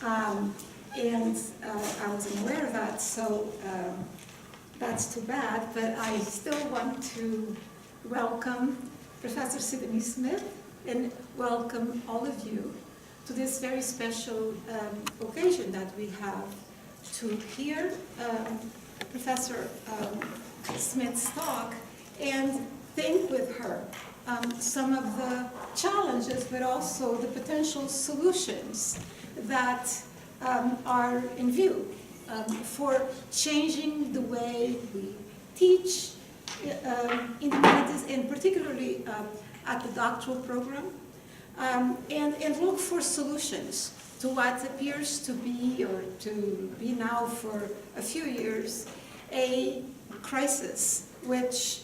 And I wasn't aware of that, so that's too bad, but I still want to welcome Professor Sidonie Smith and welcome all of you to this very special occasion that we have to hear Professor Smith's talk and think with her some of the challenges, but also the potential solutions that are in view for changing the way we teach in humanities, and particularly at the doctoral program, and look for solutions to what appears to be, or to be now for a few years, a crisis which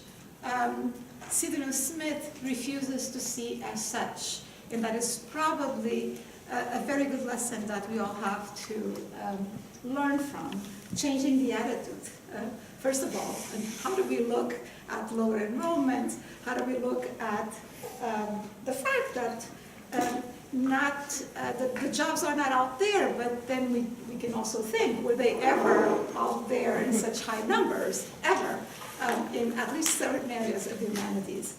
Sidonie Smith refuses to see as such. And that is probably a very good lesson that we all have to learn from, changing the attitude. First of all, and how do we look at lower enrollment? How do we look at the fact that the jobs are not out there, but then we can also think, were they ever out there in such high numbers, ever, in at least certain areas of the humanities?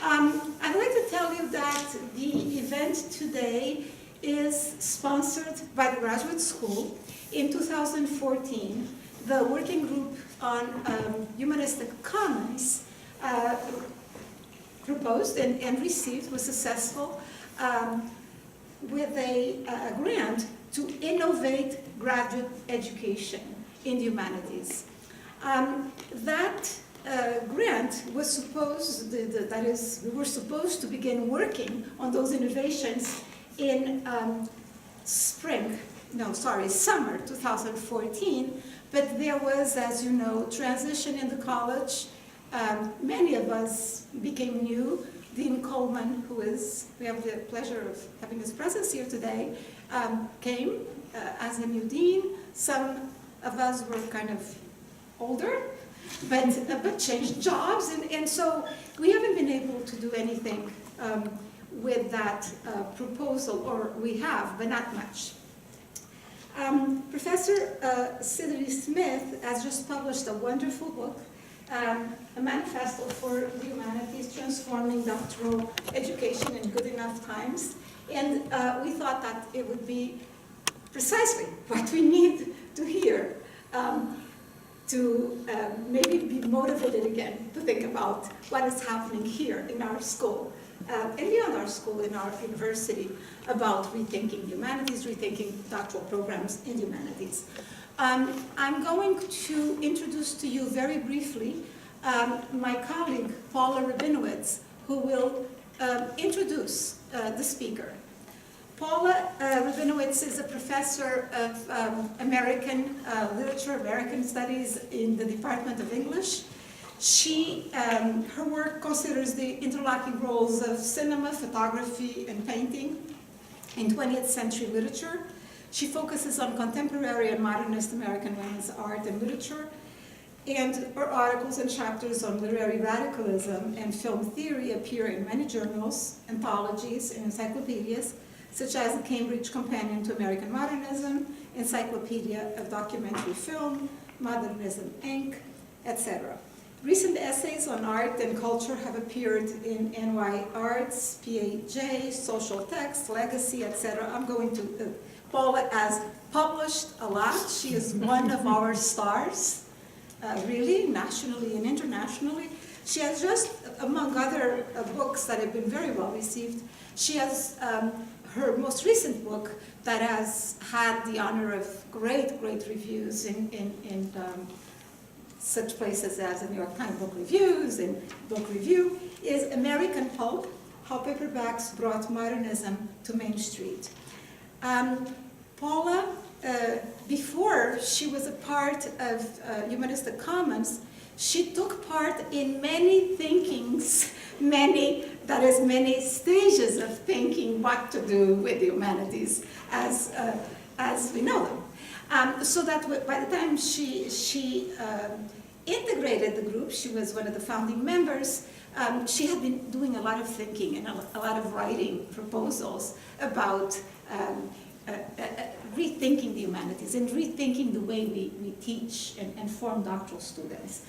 I'd like to tell you that the event today is sponsored by the Graduate School. In 2014, the working group on humanistic commons proposed and received, was successful, with a grant to innovate graduate education in the humanities. That grant was supposed, that is, we were supposed to begin working on those innovations in summer 2014, but there was, as you know, transition in the college. Many of us became new. Dean Coleman, we have the pleasure of having his presence here today, came as a new dean. Some of us were kind of older, but changed jobs, and so we haven't been able to do anything with that proposal, or we have, but not much. Professor Sidonie Smith has just published a wonderful book, a manifesto for the humanities, transforming doctoral education in good enough times. And we thought that it would be precisely what we need to hear to maybe be motivated again to think about what is happening here in our school, and beyond our school, in our university, about rethinking humanities, rethinking doctoral programs in humanities. I'm going to introduce to you very briefly my colleague, Paula Rabinowitz, who will introduce the speaker. Paula Rabinowitz is a professor of American literature, American studies in the Department of English. Her work considers the interlocking roles of cinema, photography, and painting in 20th century literature. She focuses on contemporary and modernist American women's art and literature, and her articles and chapters on literary radicalism and film theory appear in many journals, anthologies, and encyclopedias, such as the Cambridge Companion to American Modernism, Encyclopedia of Documentary Film, Modernism, Inc., etc. Recent essays on art and culture have appeared in NY Arts, PAJ, Social Text, Legacy, etc. I'm going to, Paula has published a lot. She is one of our stars, really, nationally and internationally. She has just, among other books that have been very well received, she has her most recent book that has had the honor of great reviews in such places as the New York Times Book Reviews and Book Review, is American Pulp, How Paperbacks Brought Modernism to Main Street. Paula, before she was a part of Humanistic Commons, she took part in many thinkings, many stages of thinking what to do with the humanities as we know them. So that by the time she integrated the group, she was one of the founding members, she had been doing a lot of thinking and a lot of writing proposals about rethinking the humanities and rethinking the way we teach and form doctoral students.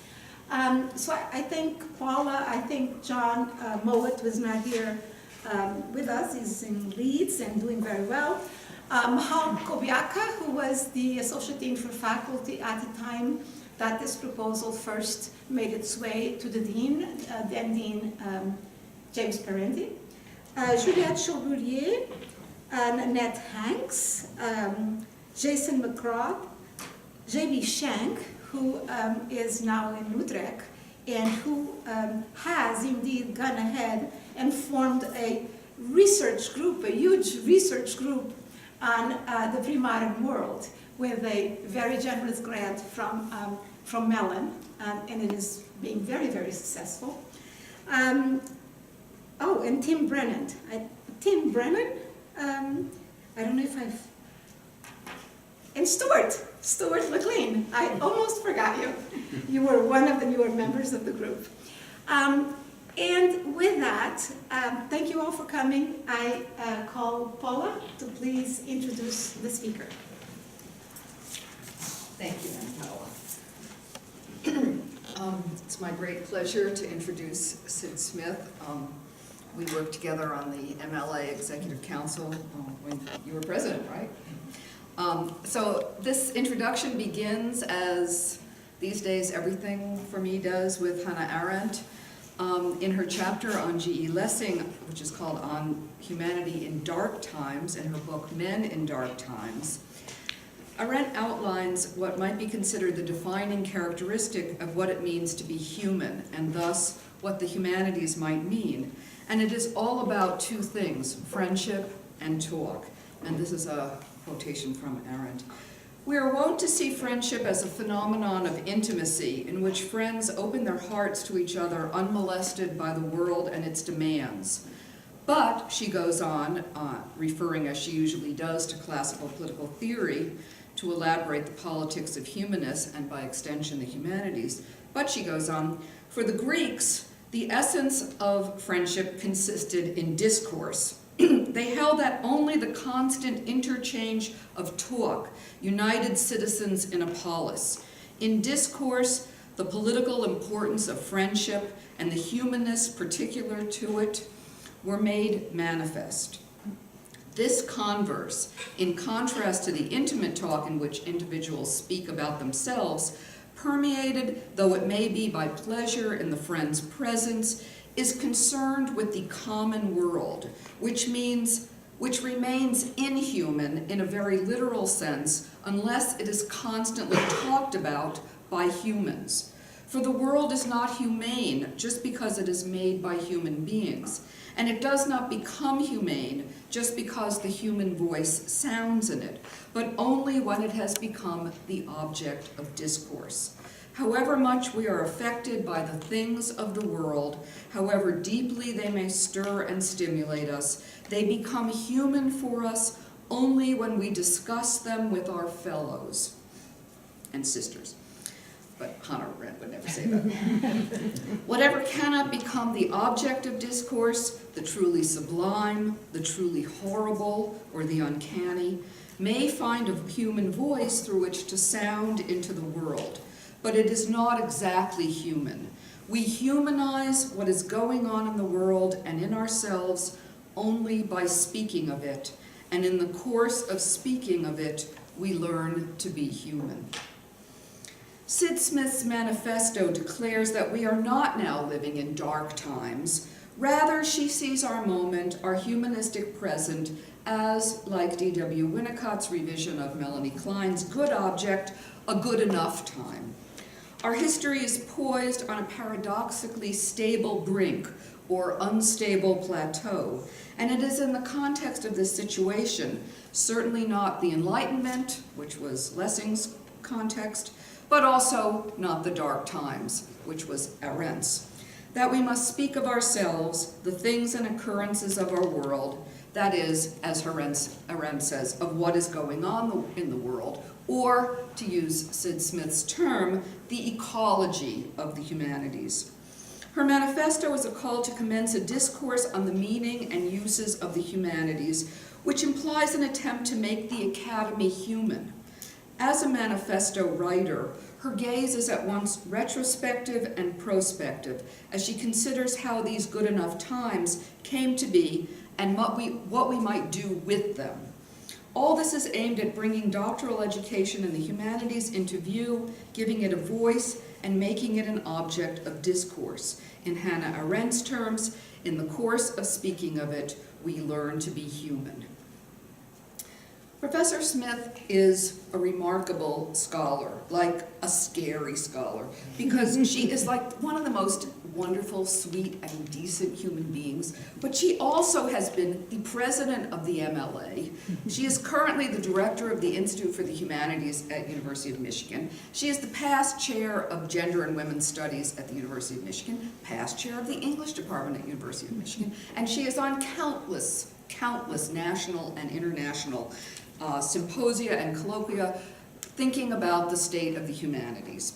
So I think Paula, I think John Mowat was not here with us. He's in Leeds and doing very well. Mahal Kobiaka, who was the Associate Dean for Faculty at the time that this proposal first made its way to the Dean, then Dean James Parenti. Juliette Chaubourier, Annette Hanks, Jason McCraw, J.B. Shank, who is now in Utrecht, and who has indeed gone ahead and formed a research group, a huge research group on the pre-modern world, with a very generous grant from Mellon, and it is being very, very successful. Oh, and Tim Brennan. Tim Brennan, I don't know if I've... And Stuart McLean. I almost forgot you. You were one of the newer members of the group. And with that, thank you all for coming. I call Paula to please introduce the speaker. Thank you, Paula. It's my great pleasure to introduce Sid Smith. We worked together on the MLA Executive Council when you were president, right? So this introduction begins, as these days everything for me does, with Hannah Arendt. In her chapter on G.E. Lessing, which is called On Humanity in Dark Times, and her book Men in Dark Times, Arendt outlines what might be considered the defining characteristic of what it means to be human, and thus what the humanities might mean. And it is all about two things, friendship and talk. And this is a quotation from Arendt. We are wont to see friendship as a phenomenon of intimacy in which friends open their hearts to each other unmolested by the world and its demands. But, she goes on, referring as she usually does to classical political theory, to elaborate the politics of humanists and by extension the humanities, but she goes on, for the Greeks, the essence of friendship consisted in discourse. They held that only the constant interchange of talk united citizens in a polis. In discourse, the political importance of friendship and the humanness particular to it were made manifest. This converse, in contrast to the intimate talk in which individuals speak about themselves, permeated, though it may be by pleasure in the friend's presence, is concerned with the common world, which remains inhuman in a very literal sense unless it is constantly talked about by humans. For the world is not humane just because it is made by human beings, and it does not become humane just because the human voice sounds in it, but only when it has become the object of discourse. However much we are affected by the things of the world, however deeply they may stir and stimulate us, they become human for us only when we discuss them with our fellows and sisters. But Hannah Arendt would never say that. Whatever cannot become the object of discourse, the truly sublime, the truly horrible, or the uncanny, may find a human voice through which to sound into the world. But it is not exactly human. We humanize what is going on in the world and in ourselves only by speaking of it, and in the course of speaking of it, we learn to be human. Sid Smith's Manifesto declares that we are not now living in dark times. Rather, she sees our moment, our humanistic present, as, like D.W. Winnicott's revision of Melanie Klein's Good Object, a good enough time. Our history is poised on a paradoxically stable brink or unstable plateau, and it is in the context of this situation, certainly not the Enlightenment, which was Lessing's context, but also not the dark times, which was Arendt's, that we must speak of ourselves, the things and occurrences of our world, that is, as Arendt says, of what is going on in the world, or, to use Sid Smith's term, the ecology of the humanities. Her manifesto is a call to commence a discourse on the meaning and uses of the humanities, which implies an attempt to make the academy human. As a manifesto writer, her gaze is at once retrospective and prospective as she considers how these good enough times came to be and what we might do with them. All this is aimed at bringing doctoral education in the humanities into view, giving it a voice, and making it an object of discourse. In Hannah Arendt's terms, in the course of speaking of it, we learn to be human. Professor Smith is a remarkable scholar, like a scary scholar, because she is like one of the most wonderful, sweet, and decent human beings, but she also has been the president of the MLA. She is currently the director of the Institute for the Humanities at University of Michigan. She is the past chair of Gender and Women's Studies at the University of Michigan, past chair of the English Department at University of Michigan, and she is on countless national and international symposia and colloquia thinking about the state of the humanities.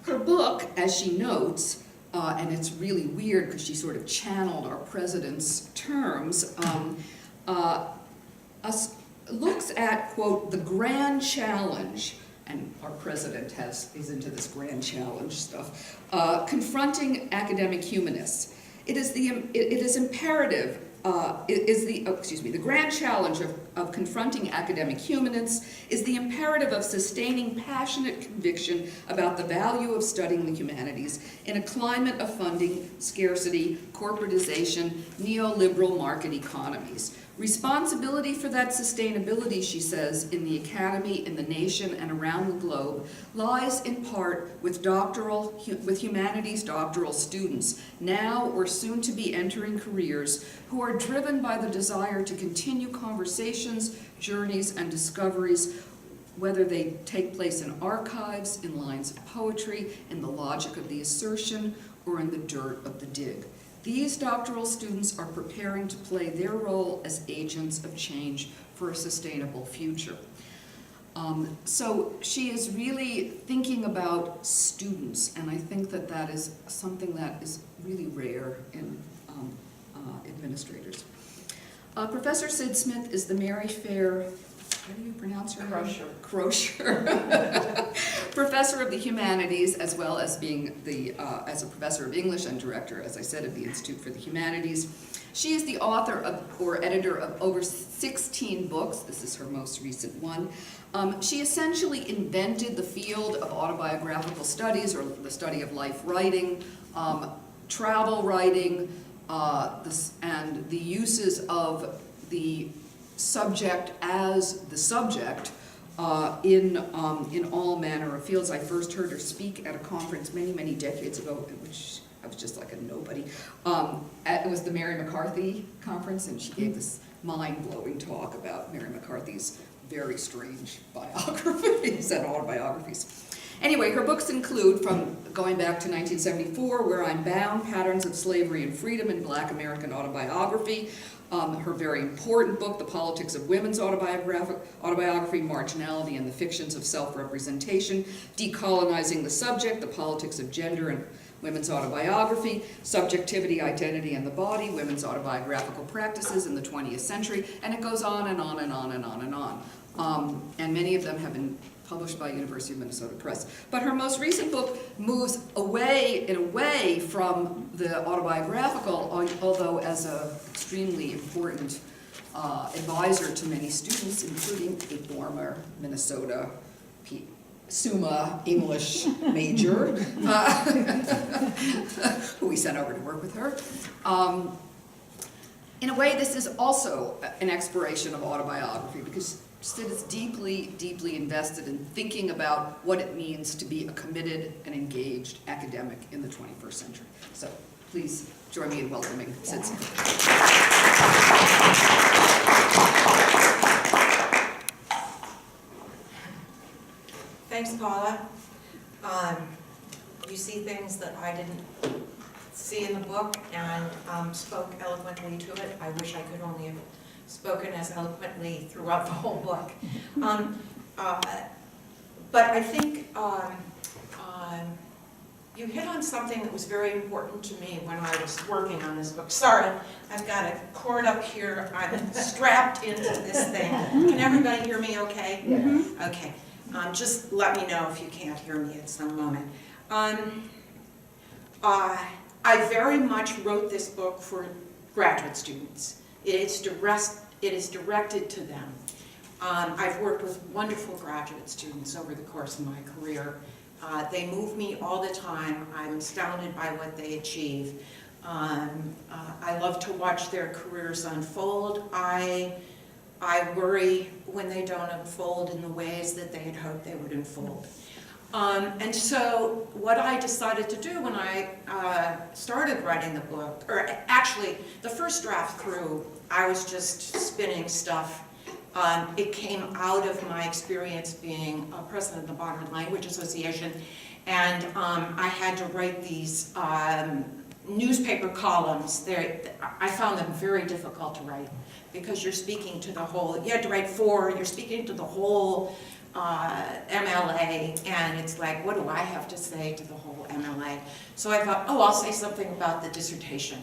Her book, as she notes, and it's really weird because she sort of channeled our president's terms, looks at, quote, the grand challenge, and our president is into this grand challenge stuff, confronting academic humanists. It is imperative. The grand challenge of confronting academic humanists is the imperative of sustaining passionate conviction about the value of studying the humanities in a climate of funding, scarcity, corporatization, neoliberal market economies. Responsibility for that sustainability, she says, in the academy, in the nation, and around the globe, lies in part with humanities doctoral students, now or soon to be entering careers, who are driven by the desire to continue conversations, journeys, and discoveries, whether they take place in archives, in lines of poetry, in the logic of the assertion, or in the dirt of the dig. These doctoral students are preparing to play their role as agents of change for a sustainable future. So she is really thinking about students, and I think that that is something that is really rare in administrators. Professor Sid Smith is the Mary Fair, how do you pronounce her name? Crozier. Professor of the Humanities, as well as being as a professor of English and director, as I said, of the Institute for the Humanities. She is the author or editor of over 16 books. This is her most recent one. She essentially invented the field of autobiographical studies, or the study of life writing, travel writing, and the uses of the subject as the subject in all manner of fields. I first heard her speak at a conference many decades ago, in which I was just like a nobody. It was the Mary McCarthy conference, and she gave this mind-blowing talk about Mary McCarthy's very strange biographies and autobiographies. Anyway, her books include, from going back to 1974, Where I'm Bound, Patterns of Slavery and Freedom in Black American Autobiography, her very important book, The Politics of Women's Autobiography, Marginality and the Fictions of Self-Representation, Decolonizing the Subject, The Politics of Gender and Women's Autobiography, Subjectivity, Identity and the Body, Women's Autobiographical Practices in the 20th Century, and it goes on and on and on and on and on. And many of them have been published by University of Minnesota Press. But her most recent book moves away from the autobiographical, although as an extremely important advisor to many students, including a former Minnesota Summa English major, who we sent over to work with her. In a way, this is also an exploration of autobiography, because Sid is deeply invested in thinking about what it means to be a committed and engaged academic in the 21st century. So please join me in welcoming Sid Smith. Thanks, Paula. You see things that I didn't see in the book, and spoke eloquently to it. I wish I could only have spoken as eloquently throughout the whole book. But I think you hit on something that was very important to me when I was working on this book. Sorry, I've got a cord up here. I'm strapped into this thing. Can everybody hear me okay? Yeah. Okay. Just let me know if you can't hear me at some moment. I very much wrote this book for graduate students. It is directed to them. I've worked with wonderful graduate students over the course of my career. They move me all the time. I'm astounded by what they achieve. I love to watch their careers unfold. I worry when they don't unfold in the ways that they had hoped they would unfold. And so what I decided to do when I started writing the book, or actually the first draft through, I was just spinning stuff. It came out of my experience being president of the Modern Language Association, and I had to write these newspaper columns. I found them very difficult to write because you're speaking to the whole, you had to write you're speaking to the whole MLA, and it's like, what do I have to say to the whole MLA? So I thought, oh, I'll say something about the dissertation.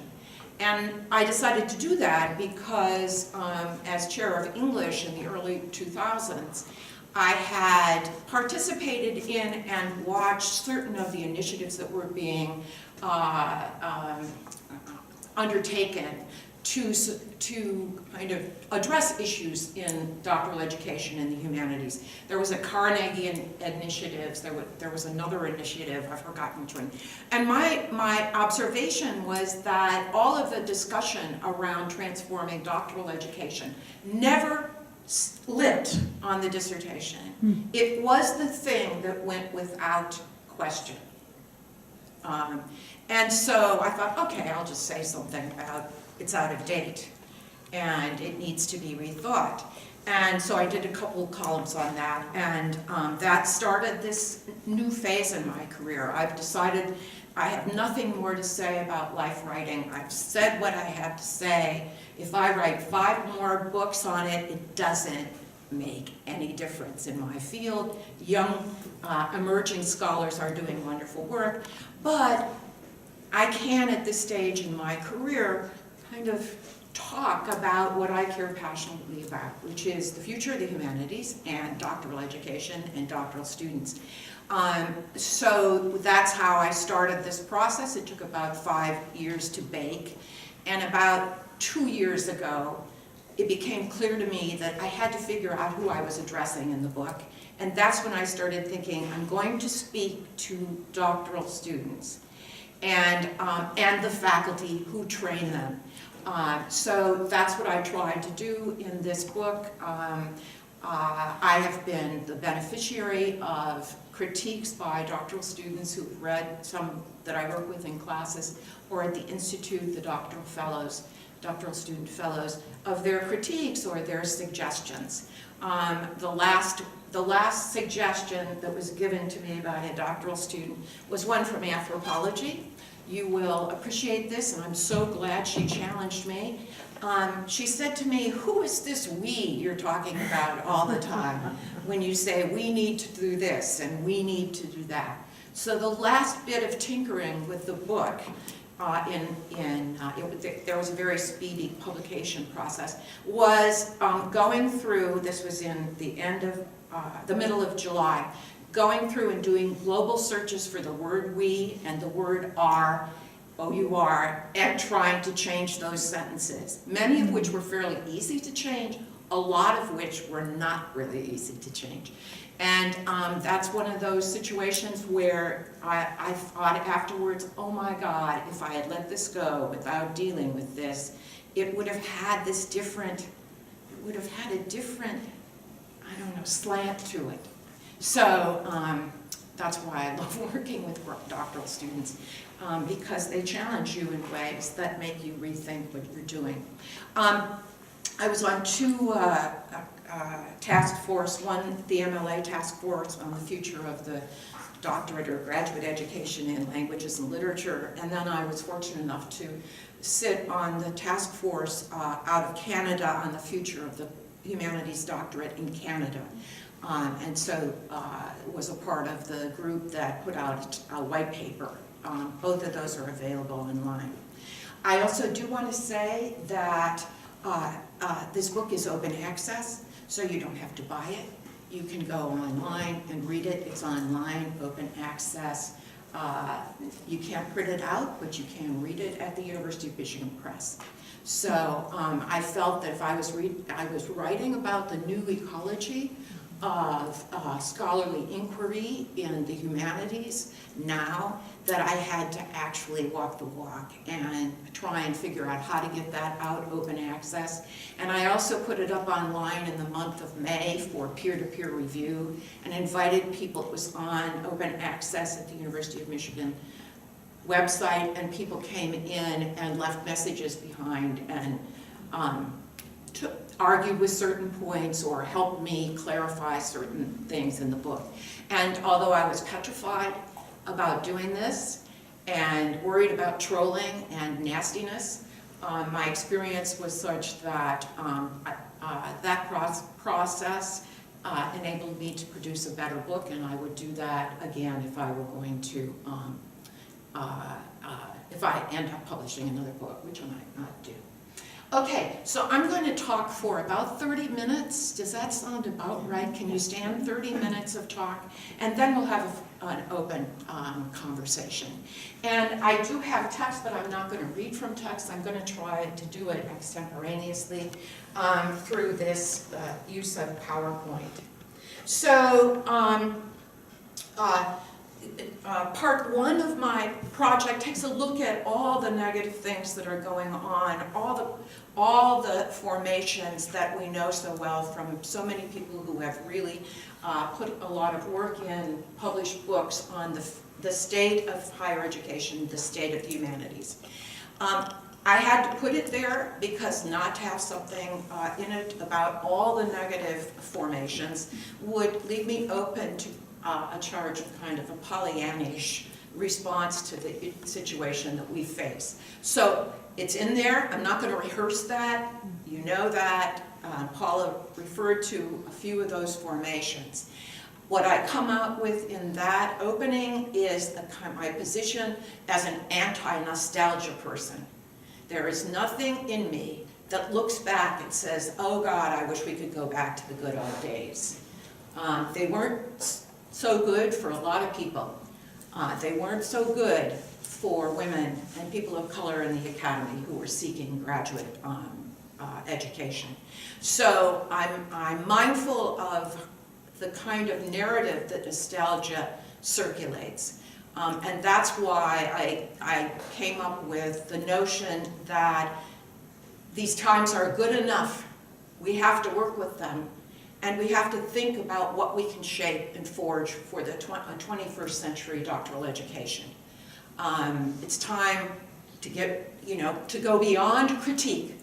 And I decided to do that because as chair of English in the early 2000s, I had participated in and watched certain of the initiatives that were being undertaken to kind of address issues in doctoral education in the humanities. There was a Carnegie initiative, there was another initiative, I've forgotten which one. And my observation was that all of the discussion around transforming doctoral education never slipped on the dissertation. It was the thing that went without question. And so I thought, okay, I'll just say something about it's out of date and it needs to be rethought. And so I did a couple of columns on that, and that started this new phase in my career. I've decided I have nothing more to say about life writing. I've said what I have to say. If I write 5 more books on it, it doesn't make any difference in my field. Young, emerging scholars are doing wonderful work, but I can, at this stage in my career, kind of talk about what I care passionately about, which is the future of the humanities and doctoral education and doctoral students. So that's how I started this process. It took about 5 years to bake, and about 2 years ago, it became clear to me that I had to figure out who I was addressing in the book, and that's when I started thinking, I'm going to speak to doctoral students and the faculty who train them. So that's what I tried to do in this book. I have been the beneficiary of critiques by doctoral students who've read some that I work with in classes, or at the Institute, the doctoral fellows, doctoral student fellows, of their critiques or their suggestions. The last suggestion that was given to me by a doctoral student was one from anthropology. You will appreciate this, and I'm so glad she challenged me. She said to me, who is this we you're talking about all the time when you say we need to do this and we need to do that? So the last bit of tinkering with the book, there was a very speedy publication process, was going through, this was in the middle of July, going through and doing global searches for the word we and the word are, O-U-R, and trying to change those sentences, many of which were fairly easy to change, a lot of which were not really easy to change. And that's one of those situations where I thought afterwards, oh my God, if I had let this go without dealing with this, it would have had this different, it would have had a different, I don't know, slant to it. So that's why I love working with doctoral students, because they challenge you in ways that make you rethink what you're doing. I was on 2 task force, one, the MLA task force on the future of the doctorate or graduate education in languages and literature, and then I was fortunate enough to sit on the task force out of Canada on the future of the humanities doctorate in Canada. And so was a part of the group that put out a white paper. Both of those are available online. I also do want to say that this book is open access, so you don't have to buy it. You can go online and read it. It's online, open access. You can't print it out, but you can read it at the University of Michigan Press. So I felt that if I was writing about the new ecology of scholarly inquiry in the humanities now, that I had to actually walk the walk and try and figure out how to get that out open access. And I also put it up online in the month of May for peer-to-peer review and invited people. It was on open access at the University of Michigan website, and people came in and left messages behind and argued with certain points or helped me clarify certain things in the book. And although I was petrified about doing this and worried about trolling and nastiness, my experience was such that that process enabled me to produce a better book, and I would do that again if I were going to, if I end up publishing another book, which I might not do. Okay, so I'm going to talk for about 30 minutes. Does that sound about right? Can you stand 30 minutes of talk? And then we'll have an open conversation. And I do have text, but I'm not going to read from text. I'm going to try to do it extemporaneously through this use of PowerPoint. So part one of my project takes a look at all the negative things that are going on, all the formations that we know so well from so many people who have really put a lot of work in, published books on the state of higher education, the state of the humanities. I had to put it there because not to have something in it about all the negative formations would leave me open to a charge of kind of a Pollyannish response to the situation that we face. So it's in there. I'm not going to rehearse that. You know that. Paula referred to a few of those formations. What I come out with in that opening is my position as an anti-nostalgia person. There is nothing in me that looks back and says, oh God, I wish we could go back to the good old days. They weren't so good for a lot of people. They weren't so good for women and people of color in the academy who were seeking graduate education. So I'm mindful of the kind of narrative that nostalgia circulates. And that's why I came up with the notion that these times are good enough. We have to work with them. And we have to think about what we can shape and forge for the 21st century doctoral education. It's time to get, to go beyond critique.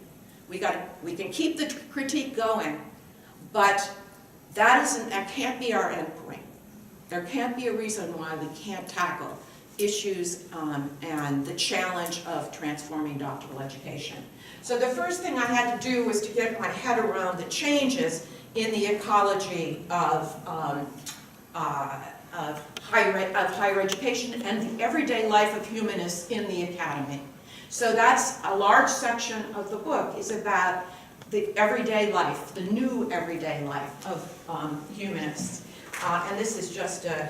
We can keep the critique going, but that can't be our end point. There can't be a reason why we can't tackle issues and the challenge of transforming doctoral education. So the first thing I had to do was to get my head around the changes in the ecology of higher education and the everyday life of humanists in the academy. So that's a large section of the book is about the everyday life, the new everyday life of humanists. And this is just a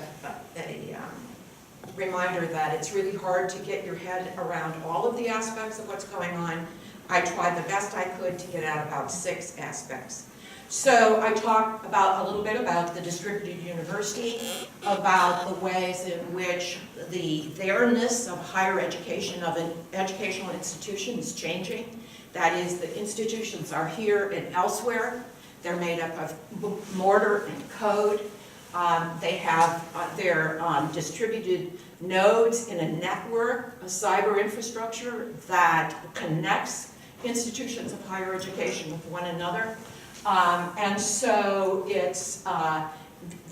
reminder that it's really hard to get your head around all of the aspects of what's going on. I tried the best I could to get out about 6 aspects. So I talk a little bit about the distributed university, about the ways in which the there-ness of higher education, of an educational institution is changing. That is, the institutions are here and elsewhere. They're made up of mortar and code. They have their distributed nodes in a network, a cyber infrastructure that connects institutions of higher education with one another. And so it's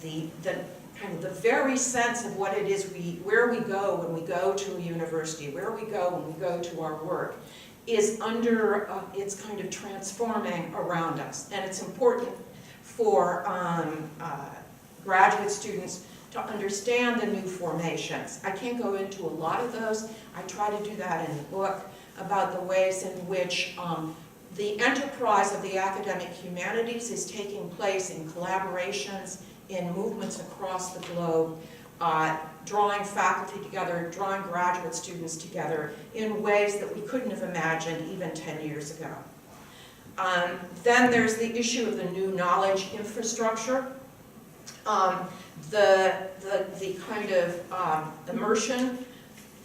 the kind of the very sense of what it is where we go when we go to a university, where we go when we go to our work, is under, it's kind of transforming around us. And it's important for graduate students to understand the new formations. I can't go into a lot of those. I try to do that in the book about the ways in which the enterprise of the academic humanities is taking place in collaborations, in movements across the globe, drawing faculty together, drawing graduate students together in ways that we couldn't have imagined even 10 years ago. Then there's the issue of the new knowledge infrastructure. The kind of immersion,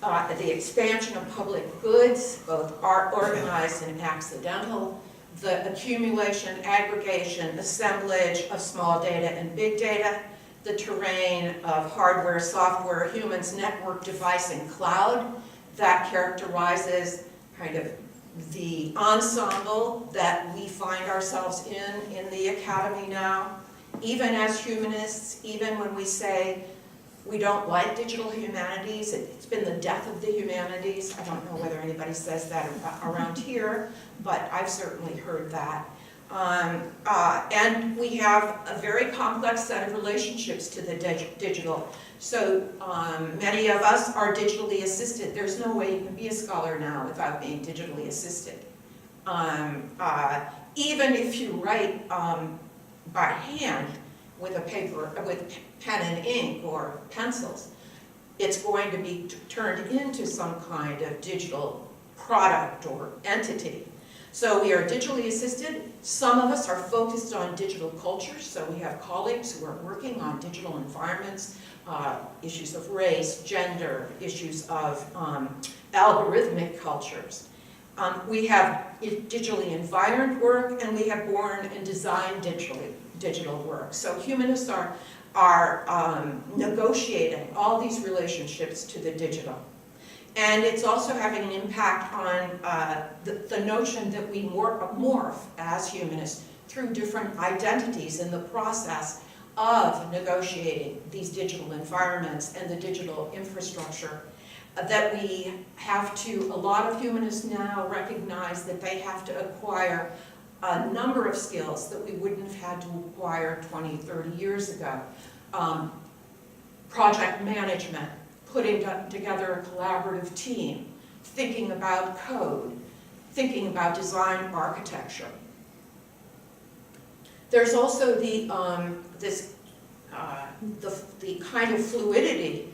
the expansion of public goods, both organized and accidental, the accumulation, aggregation, assemblage of small data and big data, the terrain of hardware, software, humans, network, device, and cloud that characterizes kind of the ensemble that we find ourselves in the academy now. Even as humanists, even when we say we don't like digital humanities, it's been the death of the humanities. I don't know whether anybody says that around here, but I've certainly heard that. And we have a very complex set of relationships to the digital. So many of us are digitally assisted. There's no way you can be a scholar now without being digitally assisted. Even if you write by hand with a paper, with pen and ink or pencils, it's going to be turned into some kind of digital product or entity. So we are digitally assisted. Some of us are focused on digital cultures, so we have colleagues who are working on digital environments, issues of race, gender, issues of algorithmic cultures. We have digitally environed work, and we have born and designed digital work. So humanists are negotiating all these relationships to the digital. And it's also having an impact on the notion that we morph as humanists through different identities in the process of negotiating these digital environments and the digital infrastructure. That we have to, a lot of humanists now recognize that they have to acquire a number of skills that we wouldn't have had to acquire 20, 30 years ago. Project management, putting together a collaborative team, thinking about code, thinking about design architecture. There's also the kind of fluidity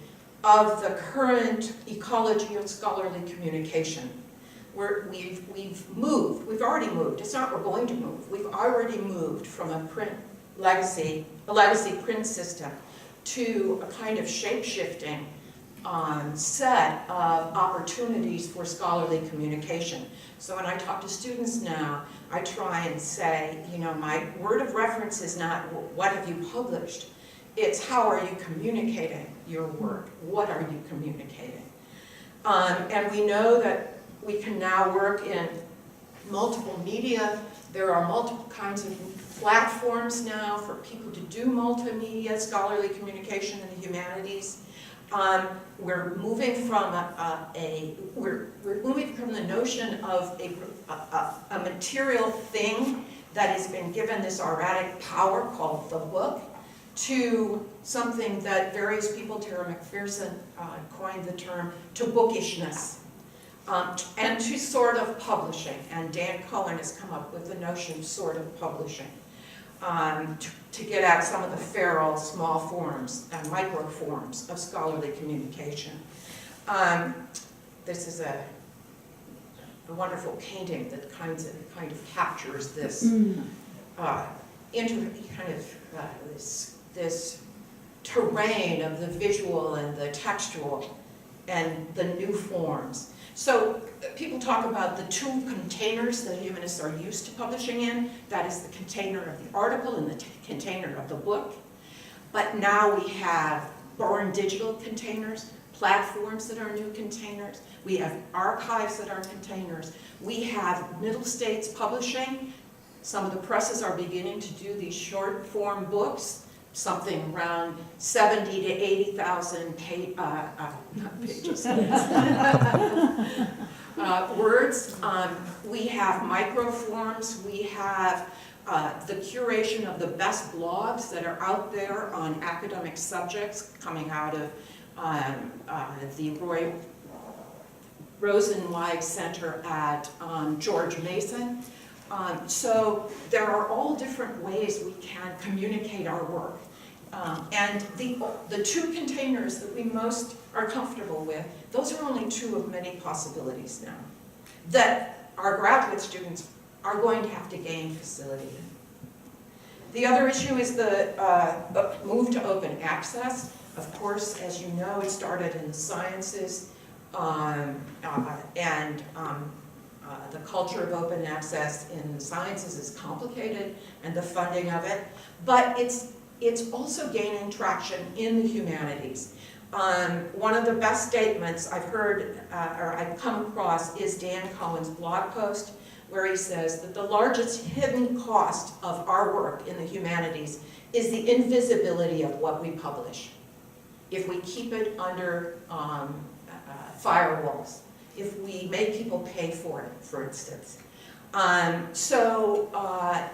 of the current ecology of scholarly communication. We've already moved, it's not we're going to move, we've already moved from a legacy print system to a kind of shape-shifting set of opportunities for scholarly communication. So when I talk to students now, I try and say, you know, my word of reference is not what have you published, it's how are you communicating your work, what are you communicating? And we know that we can now work in multiple media. There are multiple kinds of platforms now for people to do multimedia scholarly communication in the humanities. We're moving from we're moving from the notion of a material thing that has been given this erratic power called the book to something that various people, Tara McPherson coined the term, to bookishness. And to sort of publishing, and Dan Cohen has come up with the notion of sort of publishing to get at some of the feral small forms and micro forms of scholarly communication. This is a wonderful painting that kind of captures this this terrain of the visual and the textual and the new forms. So people talk about the two containers that humanists are used to publishing in. That is the container of the article and the container of the book. But now we have born digital containers, platforms that are new containers. We have archives that are containers. We have middle states publishing. Some of the presses are beginning to do these short form books. something around 70 to 80,000 pages. Words. We have microforms. We have the curation of the best blogs that are out there on academic subjects coming out of the Roy Rosenweig Center at George Mason. So there are all different ways we can communicate our work. And the two containers that we most are comfortable with, those are only two of many possibilities now that our graduate students are going to have to gain facility in. The other issue is the move to open access. Of course, as you know, it started in the sciences, the culture of open access in the sciences is complicated, and the funding of it, but it's also gaining traction in the humanities. One of the best statements I've heard, or I've come across, is Dan Cohen's blog post, where he says that the largest hidden cost of our work in the humanities is the invisibility of what we publish. If we keep it under firewalls, if we make people pay for it, for instance.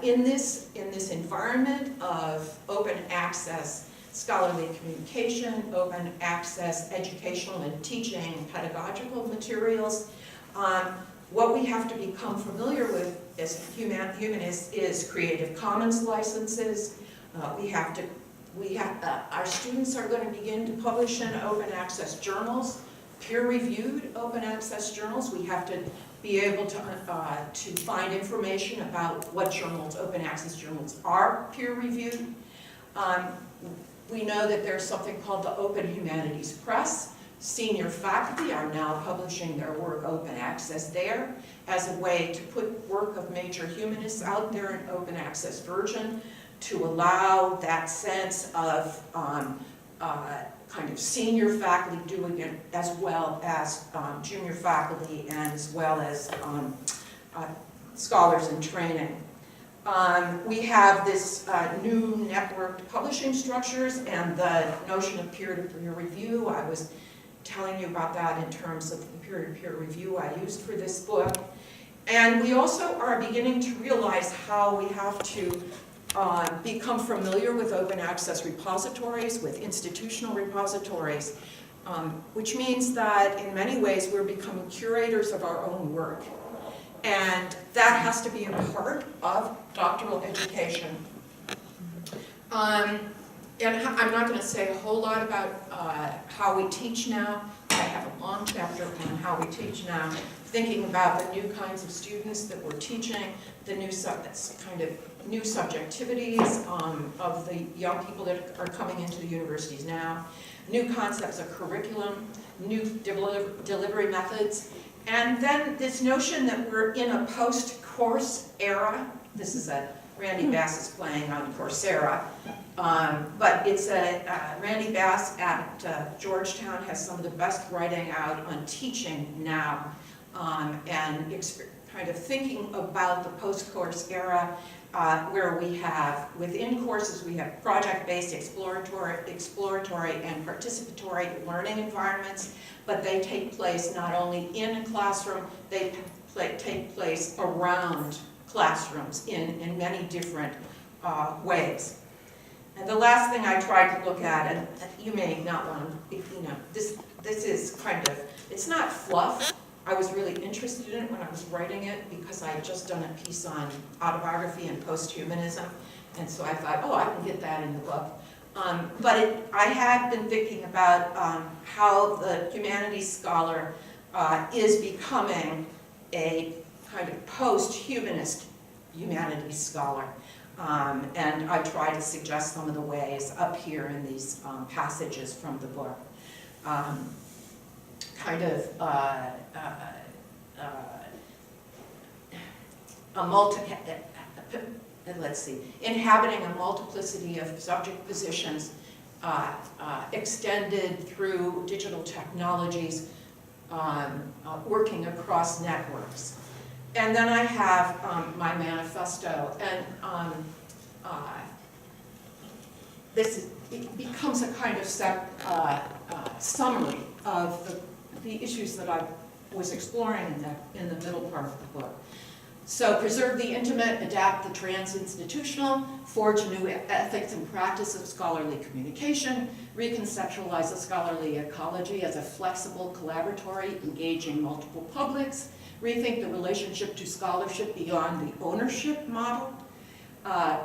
In this environment of open access scholarly communication, open access educational and teaching and pedagogical materials, what we have to become familiar with as humanists is Creative Commons licenses. Our students are going to begin to publish in open access journals, peer-reviewed open access journals. We have to be able to find information about what journals, open access journals, are peer-reviewed. We know that there's something called the Open Humanities Press. Senior faculty are now publishing their work open access there as a way to put work of major humanists out there in open access version to allow that sense of kind of senior faculty doing it as well as junior faculty and as well as scholars in training. We have this new networked publishing structures and the notion of peer-to-peer review. I was telling you about that in terms of the peer-to-peer review I used for this book. And we also are beginning to realize how we have to become familiar with open access repositories, with institutional repositories, which means that in many ways we're becoming curators of our own work. And that has to be a part of doctoral education. And I'm not going to say a whole lot about how we teach now. I have a long chapter on how we teach now, thinking about the new kinds of students that we're teaching, the new new subjectivities of the young people that are coming into the universities now, new concepts of curriculum, new delivery methods, and then this notion that we're in a post-course era. This is Randy Bass is playing on Coursera, but it's Randy Bass at Georgetown has some of the best writing out on teaching now, and kind of thinking about the post-course era, where we have, within courses, we have project-based exploratory and participatory learning environments, but they take place not only in a classroom, they take place around classrooms in many different ways. And the last thing I tried to look at, and you may not want to, this is kind of, it's not fluff. I was really interested in it when I was writing it because I had just done a piece on autobiography and post-humanism, and so I thought, oh, I can get that in the book. I had been thinking about how the humanities scholar is becoming a kind of post-humanist humanities scholar. And I try to suggest some of the ways up here in these passages from the book. Inhabiting a multiplicity of subject positions extended through digital technologies, working across networks. And then I have my manifesto, and it becomes a kind of summary of the issues that I was exploring in the middle part of the book. So preserve the intimate, adapt the trans-institutional, forge new ethics and practice of scholarly communication, reconceptualize the scholarly ecology as a flexible, collaboratory, engaging multiple publics, rethink the relationship to scholarship beyond the ownership model,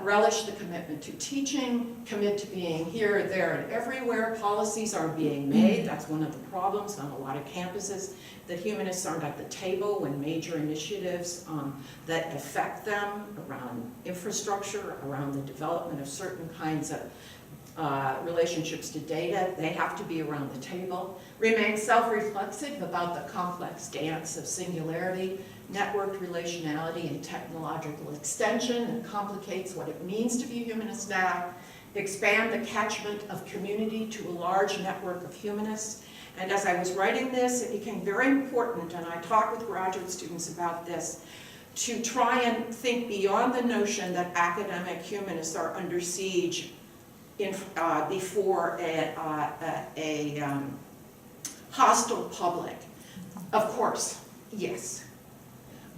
relish the commitment to teaching, commit to being here, there, and everywhere. Policies are being made. That's one of the problems on a lot of campuses, that humanists aren't at the table when major initiatives that affect them around infrastructure, around the development of certain kinds of relationships to data, they have to be around the table. Remain self-reflexive about the complex dance of singularity, networked relationality, and technological extension that complicates what it means to be a humanist now. Expand the catchment of community to a large network of humanists. And as I was writing this, it became very important, and I talk with graduate students about this, to try and think beyond the notion that academic humanists are under siege before a hostile public. Of course, yes.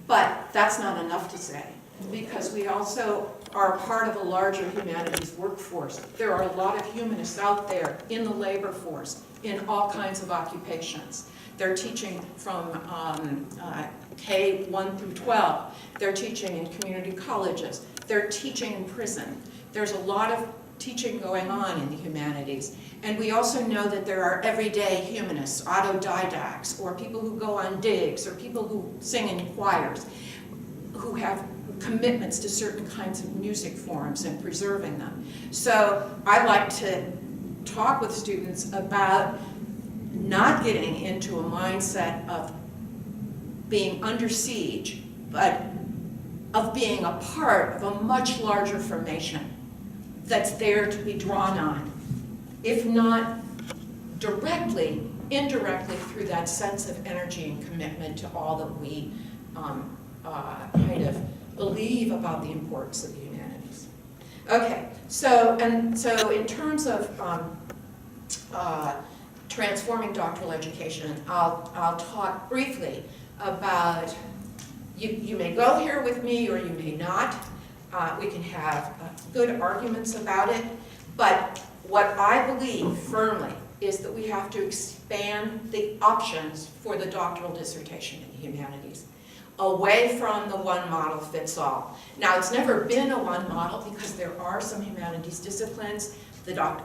But that's not enough to say, because we also are part of a larger humanities workforce. There are a lot of humanists out there in the labor force, in all kinds of occupations. They're teaching from K-1 through 12. They're teaching in community colleges. They're teaching in prison. There's a lot of teaching going on in the humanities. And we also know that there are everyday humanists, autodidacts, or people who go on digs, or people who sing in choirs, who have commitments to certain kinds of music forms and preserving them. So I like to talk with students about not getting into a mindset of being under siege, but of being a part of a much larger formation that's there to be drawn on, if not directly, indirectly through that sense of energy and commitment to all that we kind of believe about the importance of the humanities. Okay, so in terms of transforming doctoral education, I'll talk briefly about, you may go here with me or you may not. We can have good arguments about it, but what I believe firmly is that we have to expand the options for the doctoral dissertation in the humanities, away from the one model fits all. Now, it's never been a one model because there are some humanities disciplines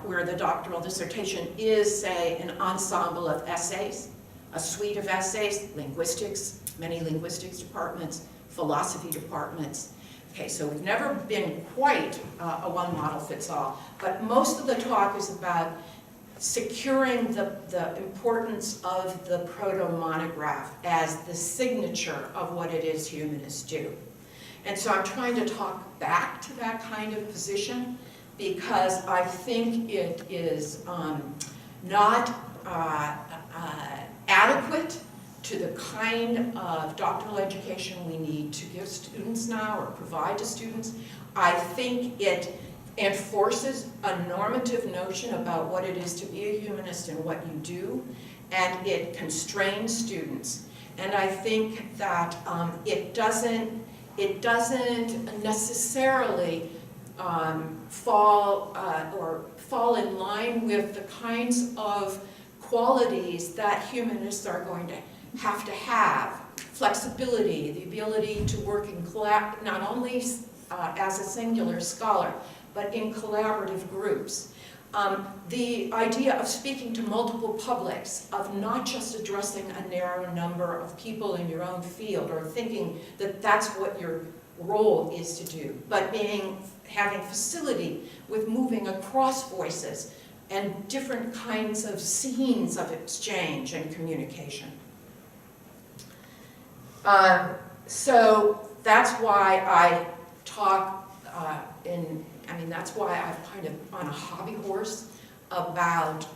where the doctoral dissertation is, say, an ensemble of essays, a suite of essays, linguistics, many linguistics departments, philosophy departments. Okay, so we've never been quite a one model fits all, but most of the talk is about securing the importance of the proto-monograph as the signature of what it is humanists do. And so I'm trying to talk back to that kind of position because I think it is not adequate to the kind of doctoral education we need to give students now or provide to students. I think it enforces a normative notion about what it is to be a humanist and what you do, and it constrains students. And I think that it doesn't necessarily fall in line with the kinds of qualities that humanists are going to have. Flexibility, the ability to work in not only as a singular scholar, but in collaborative groups. The idea of speaking to multiple publics, of not just addressing a narrow number of people in your own field or thinking that that's what your role is to do, but having facility with moving across voices and different kinds of scenes of exchange and communication. So that's why I talk that's why I've kind of on a hobby horse about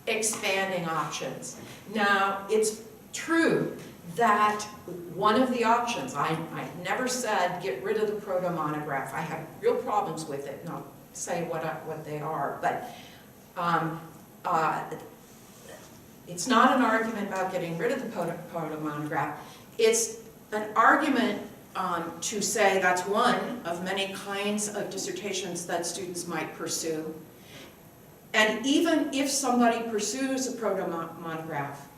expanding options. Now, it's true that one of the options, I never said get rid of the proto-monograph. I have real problems with it, and I'll say what they are, but it's not an argument about getting rid of the proto-monograph. It's an argument to say that's one of many kinds of dissertations that students might pursue. And even if somebody pursues a proto-monograph,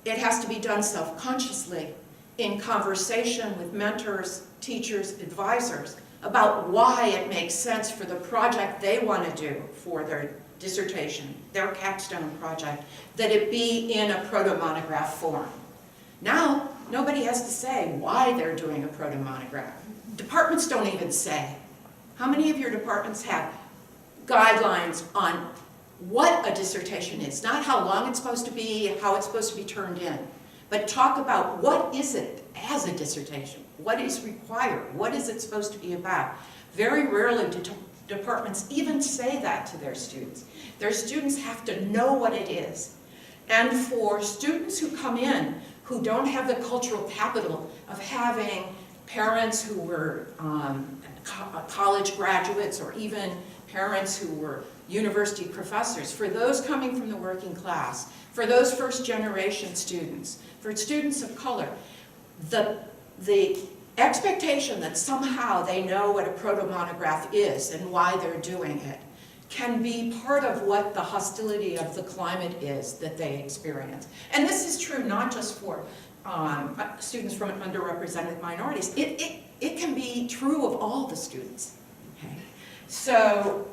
it has to be done self-consciously in conversation with mentors, teachers, advisors about why it makes sense for the project they want to do for their dissertation, their capstone project, that it be in a proto-monograph form. Now, nobody has to say why they're doing a proto-monograph. Departments don't even say. How many of your departments have guidelines on what a dissertation is? Not how long it's supposed to be, how it's supposed to be turned in, but talk about what is it as a dissertation? What is required? What is it supposed to be about? Very rarely do departments even say that to their students. Their students have to know what it is. And for students who come in who don't have the cultural capital of having parents who were college graduates, or even parents who were university professors, for those coming from the working class, for those first generation students, for students of color, the expectation that somehow they know what a proto-monograph is and why they're doing it can be part of what the hostility of the climate is that they experience. And this is true not just for students from underrepresented minorities. It can be true of all the students. Okay? So,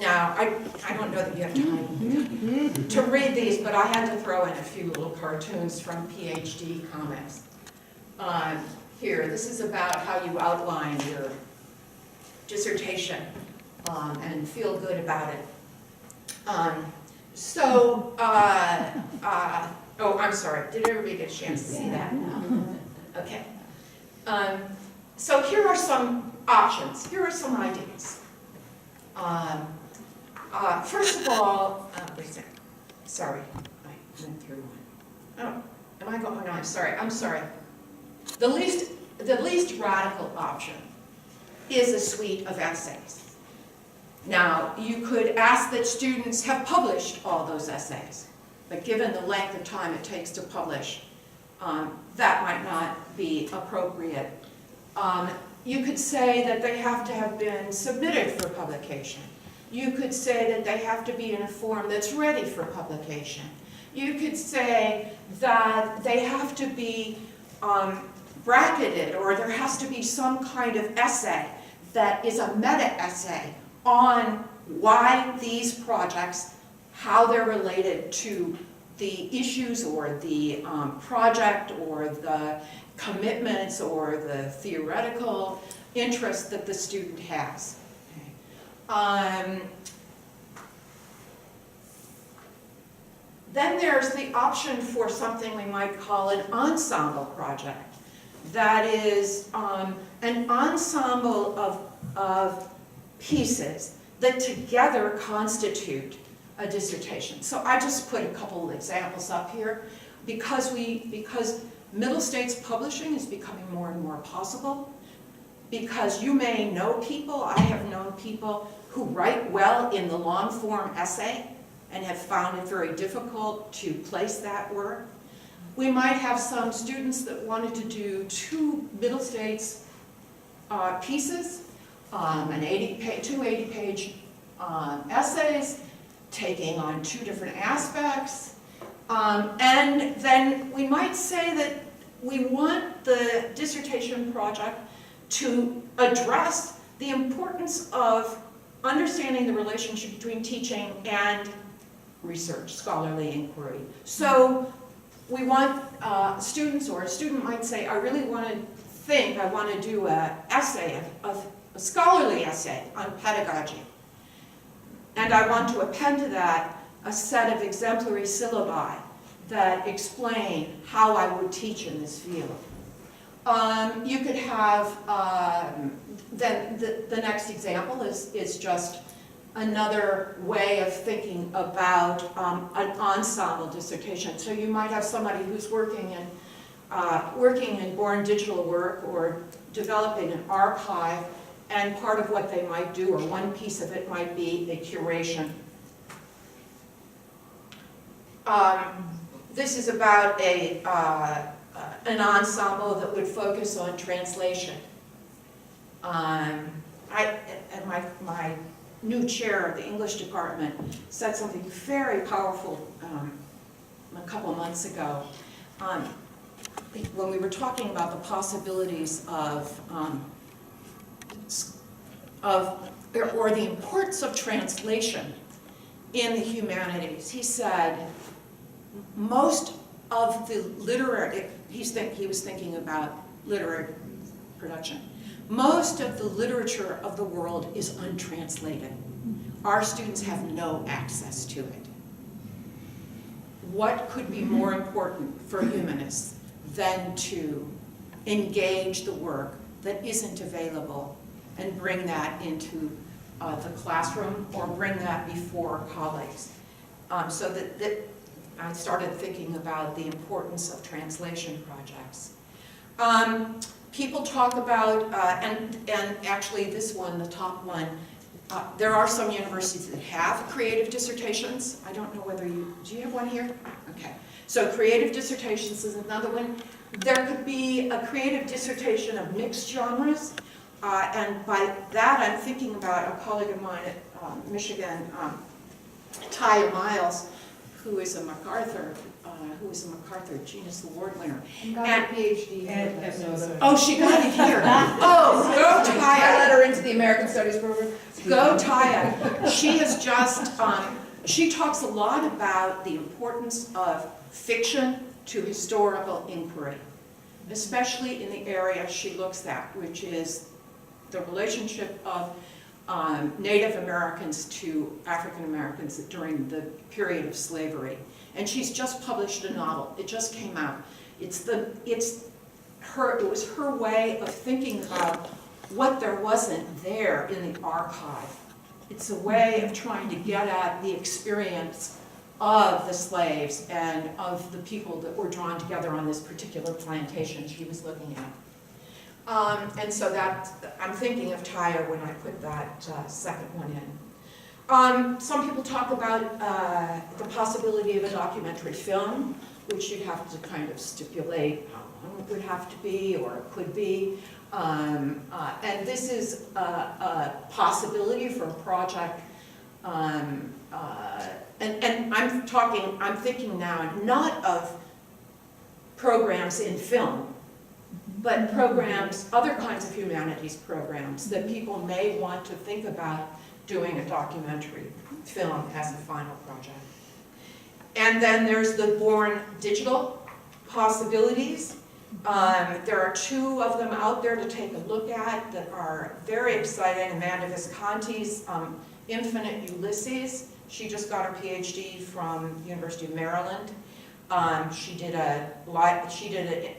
now, I don't know that you have time to read these, but I had to throw in a few little cartoons from Ph.D. comics. Here, this is about how you outline your dissertation and feel good about it. Oh, I'm sorry, did everybody get a chance to see that? Okay. So here are some options, here are some ideas. First of all, wait a second. Sorry, I went through one. Oh, am I going? Oh, no, I'm sorry. The least radical option is a suite of essays. Now, you could ask that students have published all those essays, but given the length of time it takes to publish, that might not be appropriate. You could say that they have to have been submitted for publication. You could say that they have to be in a form that's ready for publication. You could say that they have to be bracketed, or there has to be some kind of essay that is a meta-essay on why these projects, how they're related to the issues or the project or the commitments or the theoretical interest that the student has. Okay. Then there's the option for something we might call an ensemble project. That is an ensemble of pieces that together constitute a dissertation. So I just put a couple of examples up here because middle states publishing is becoming more and more possible, because you may know people, I have known people who write well in the long form essay and have found it very difficult to place that work. We might have some students that wanted to do two middle states pieces, two 80-page essays, taking on two different aspects. And then we might say that we want the dissertation project to address the importance of understanding the relationship between teaching and research, scholarly inquiry. So we want students, or a student might say, I really want to do an essay, a scholarly essay on pedagogy. And I want to append to that a set of exemplary syllabi that explain how I would teach in this field. You could have, then the next example is just another way of thinking about an ensemble dissertation. So you might have somebody who's working in born digital work, or developing an archive, and part of what they might do, or one piece of it might be a curation. This is about an ensemble that would focus on translation. And my new chair of the English department said something very powerful a couple of months ago. When we were talking about the possibilities or the importance of translation in the humanities, he said most of the literary, he was thinking about literary production, most of the literature of the world is untranslated. Our students have no access to it. What could be more important for humanists than to engage the work that isn't available and bring that into the classroom or bring that before colleagues? So that I started thinking about the importance of translation projects. People talk about, and actually this one, the top one, there are some universities that have creative dissertations. I don't know whether do you have one here? Okay. So creative dissertations is another one. There could be a creative dissertation of mixed genres, and by that I'm thinking about a colleague of mine at Michigan, Taya Miles, who is a MacArthur Genius Award winner. And got a Ph.D. Oh, she got it here. Oh, go I Taya. let her into the American Studies program. Go Taya. She has just, she talks a lot about the importance of fiction to historical inquiry, especially in the area she looks at, which is the relationship of Native Americans to African Americans during the period of slavery. And she's just published a novel. It just came out. It was her way of thinking about what there wasn't there in the archive. It's a way of trying to get at the experience of the slaves and of the people that were drawn together on this particular plantation she was looking at. And so that, I'm thinking of Taya when I put that second one in. Some people talk about the possibility of a documentary film, which you'd have to kind of stipulate how long it would have to be or it could be. And this is a possibility for a project. And I'm thinking now not of programs in film, but programs, other kinds of humanities programs that people may want to think about doing a documentary film as a final project. And then there's the born digital possibilities. There are two of them out there to take a look at that are very exciting. Amanda Visconti's Infinite Ulysses. She just got her PhD from the University of Maryland. She did an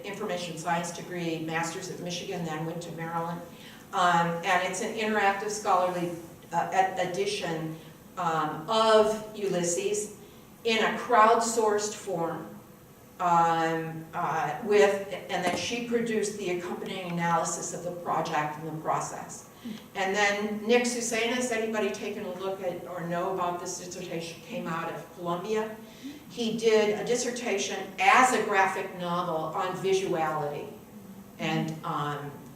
information science degree, master's at Michigan, then went to Maryland. And it's an interactive scholarly edition of Ulysses in a crowdsourced form. And then she produced the accompanying analysis of the project and the process. And then Nick Susanis, anybody taken a look at or know about this dissertation, came out of Columbia. He did a dissertation as a graphic novel on visuality and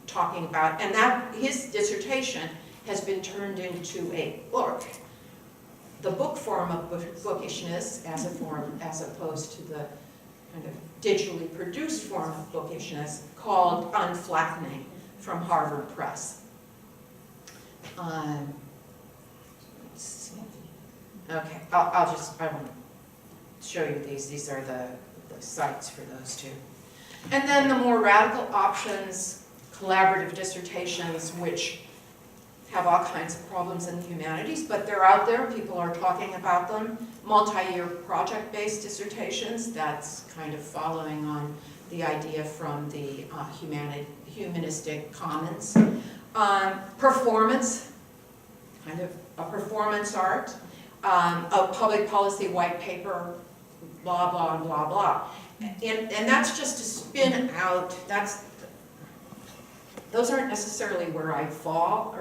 talking about, and that his dissertation has been turned into a book. The book form of bookishness as opposed to the kind of digitally produced form of bookishness called Unflattening from Harvard Press. Let's see. Okay, I won't show you these. These are the sites for those two. And then the more radical options, collaborative dissertations, which have all kinds of problems in the humanities, but they're out there, people are talking about them. Multi-year project-based dissertations, that's kind of following on the idea from the humanistic commons. Performance, kind of a performance art, a public policy white paper, blah, blah, blah, blah. And that's just to spin out, those aren't necessarily where I fall,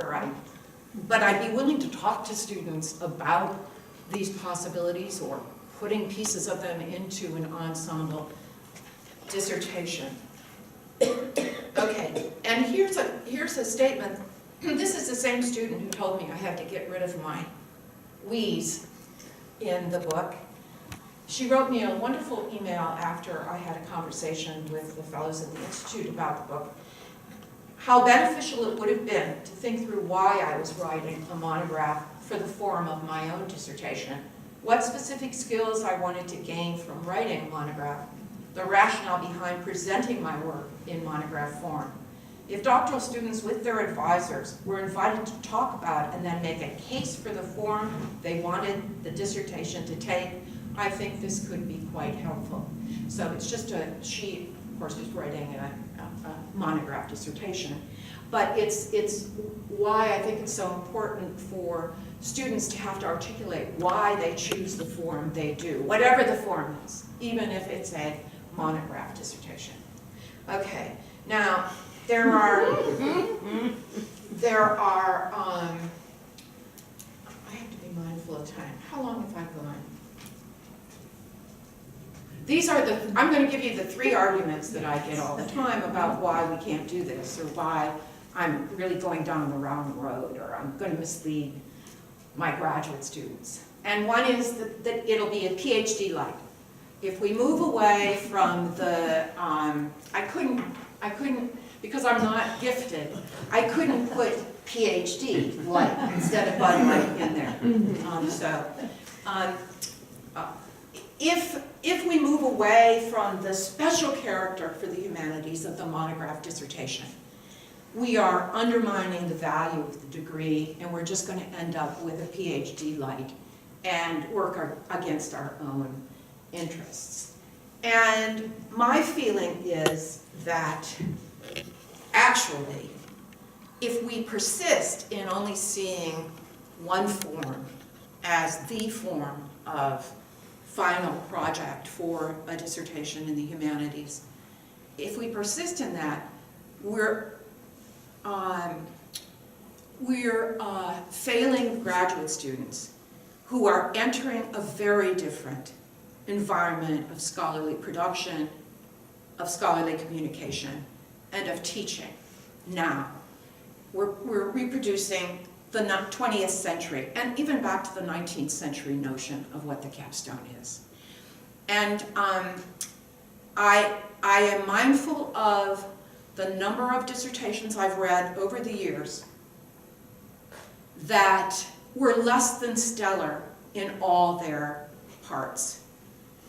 but I'd be willing to talk to students about these possibilities or putting pieces of them into an ensemble dissertation. Okay, and here's a statement. This is the same student who told me I had to get rid of my we's in the book. She wrote me a wonderful email after I had a conversation with the fellows at the Institute about the book. How beneficial it would have been to think through why I was writing a monograph for the form of my own dissertation, what specific skills I wanted to gain from writing a monograph, the rationale behind presenting my work in monograph form. If doctoral students with their advisors were invited to talk about and then make a case for the form they wanted the dissertation to take, I think this could be quite helpful. So it's just she, of course, is writing a monograph dissertation, but it's why I think it's so important for students to have to articulate why they choose the form they do, whatever the form is, even if it's a monograph dissertation. Okay, now there are I have to be mindful of time. How long have I gone? These are I'm going to give you the 3 arguments that I get all the time about why we can't do this, or why I'm really going down the wrong road, or I'm going to mislead my graduate students. And one is that it'll be a Ph.D. light. If we move away from the, I couldn't, because I'm not gifted, I couldn't put Ph.D. light instead of Bud Light in there. If we move away from the special character for the humanities of the monograph dissertation, we are undermining the value of the degree, and we're just going to end up with a Ph.D. light and work against our own interests. And my feeling is that actually, if we persist in only seeing one form as the form of final project for a dissertation in the humanities, if we persist in that, we're failing graduate students who are entering a very different environment of scholarly production, of scholarly communication, and of teaching. Now, we're reproducing the 20th century, and even back to the 19th century notion of what the capstone is. And I am mindful of the number of dissertations I've read over the years that were less than stellar in all their parts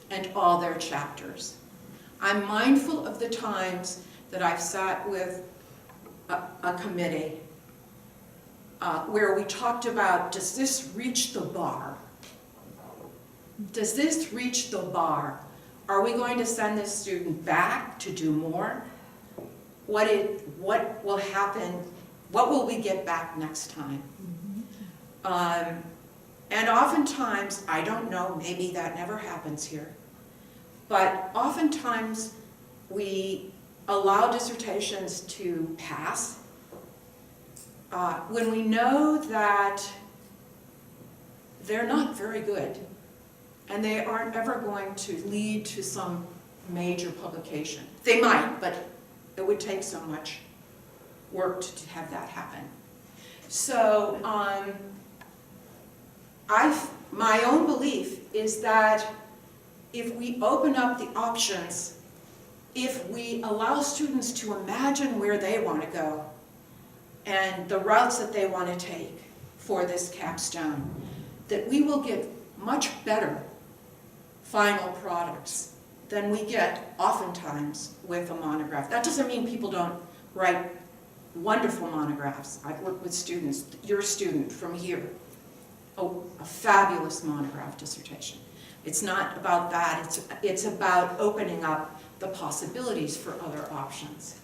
and all their chapters. I'm mindful of the times that I've sat with a committee where we talked about, does this reach the bar? Does this reach the bar? Are we going to send this student back to do more? What will happen? What will we get back next time? And oftentimes, I don't know, maybe that never happens here, but oftentimes we allow dissertations to pass when we know that they're not very good and they aren't ever going to lead to some major publication. They might, but it would take so much work to have that happen. So my own belief is that if we open up the options, if we allow students to imagine where they want to go and the routes that they want to take for this capstone, that we will get much better final products than we get oftentimes with a monograph. That doesn't mean people don't write wonderful monographs. I've worked with students, your student from here, a fabulous monograph dissertation. It's not about that, it's about opening up the possibilities for other options.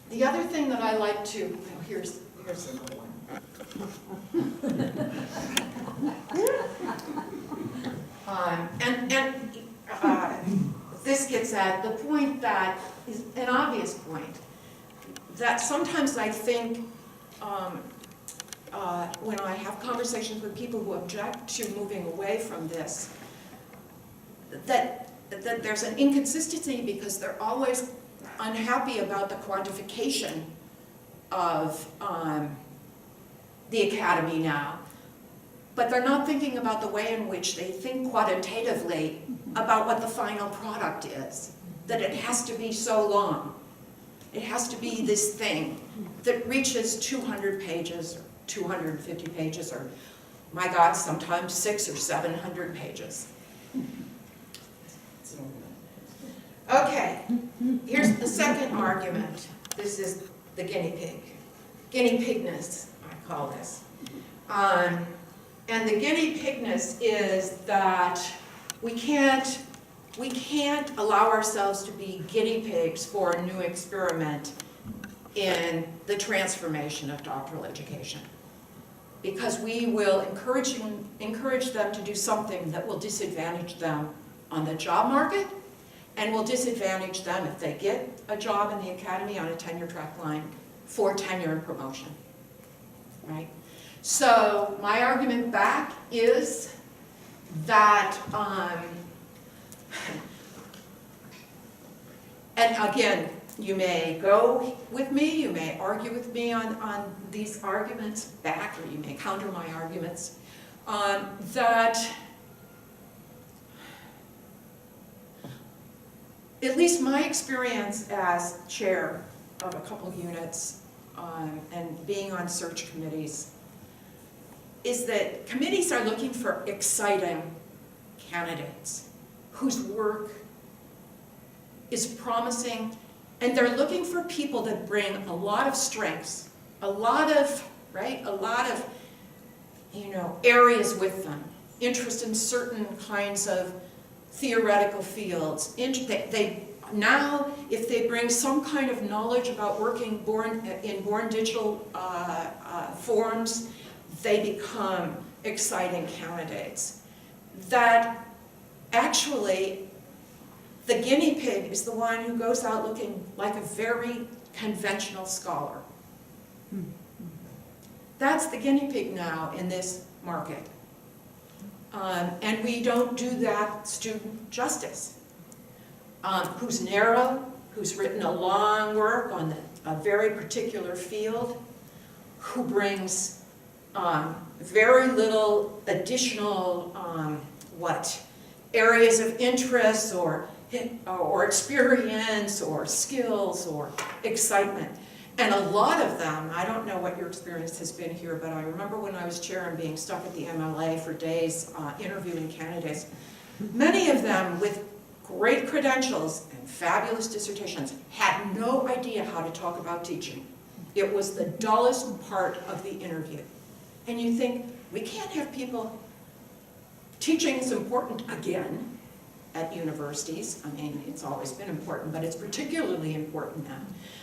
The other thing that I like to, oh, here's another one. This gets at the point that is an obvious point, that sometimes I think when I have conversations with people who object to moving away from this, that there's an inconsistency because they're always unhappy about the quantification of the academy now, but they're not thinking about the way in which they think quantitatively about what the final product is, that it has to be so long. It has to be this thing that reaches 200 pages, or 250 pages, or, my God, sometimes 600 or 700 pages. Okay, here's the second argument. This is the guinea pig. Guinea pigness, I call this. And the guinea pigness is that we can't allow ourselves to be guinea pigs for a new experiment in the transformation of doctoral education, because we will encourage them to do something that will disadvantage them on the job market, and will disadvantage them if they get a job in the academy on a tenure track line for tenure and promotion, right? So my argument back is that, and again, you may go with me, you may argue with me on these arguments back, or you may counter my arguments, that at least my experience as chair of a couple units and being on search committees is that committees are looking for exciting candidates whose work is promising, and they're looking for people that bring a lot of strengths, a lot of areas with them, interest in certain kinds of theoretical fields. Now, if they bring some kind of knowledge about working in born digital forms, they become exciting candidates. That actually, the guinea pig is the one who goes out looking like a very conventional scholar. That's the guinea pig now in this market. And we don't do that student justice. Who's narrow, who's written a long work on a very particular field, who brings very little additional areas of interest or experience or skills or excitement. And a lot of them, I don't know what your experience has been here, but I remember when I was chair and being stuck at the MLA for days interviewing candidates, many of them with great credentials and fabulous dissertations had no idea how to talk about teaching. It was the dullest part of the interview. And you think, we can't have people, teaching is important again at universities. I mean, it's always been important, but it's particularly important now.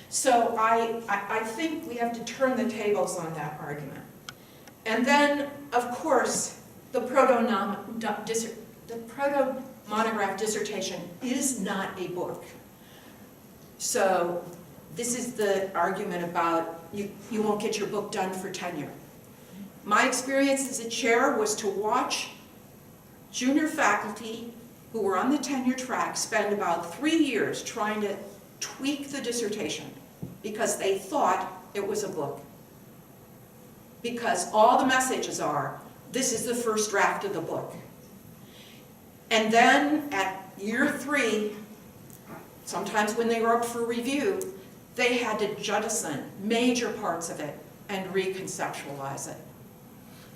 So I think we have to turn the tables on that argument. And then, of course, the proto-monograph dissertation is not a book. So this is the argument about you won't get your book done for tenure. My experience as a chair was to watch junior faculty who were on the tenure track spend about 3 years trying to tweak the dissertation because they thought it was a book. Because all the messages are, this is the first draft of the book. And then at year 3, sometimes when they were up for review, they had to jettison major parts of it and reconceptualize it.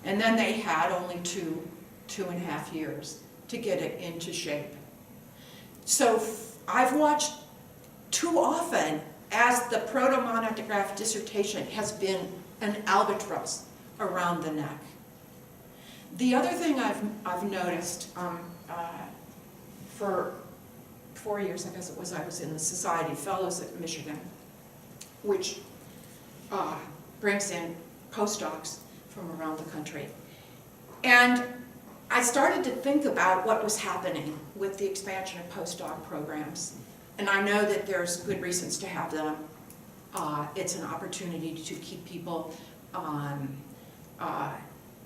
And then they had only 2.5 years to get it into shape. So I've watched too often as the proto-monograph dissertation has been an albatross around the neck. The other thing I've noticed for 4 years, I guess it was, I was in the Society of Fellows at Michigan, which brings in postdocs from around the country. And I started to think about what was happening with the expansion of postdoc programs. And I know that there's good reasons to have them. it's an opportunity to keep people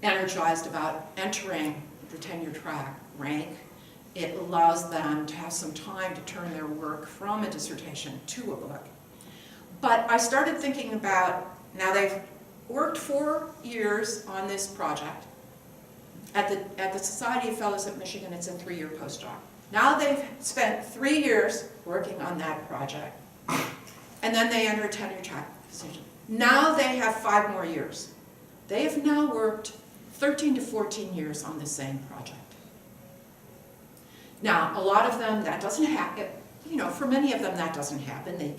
energized about entering the tenure track rank. It allows them to have some time to turn their work from a dissertation to a book. But I started thinking about, now they've worked 4 years on this project. At the Society of Fellows at Michigan, it's a 3-year postdoc. Now they've spent 3 years working on that project, and then they enter a tenure track position. Now they have 5 more years. They have now worked 13 to 14 years on the same project. Now, a lot of them, that doesn't happen. You know, for many of them, that doesn't happen. They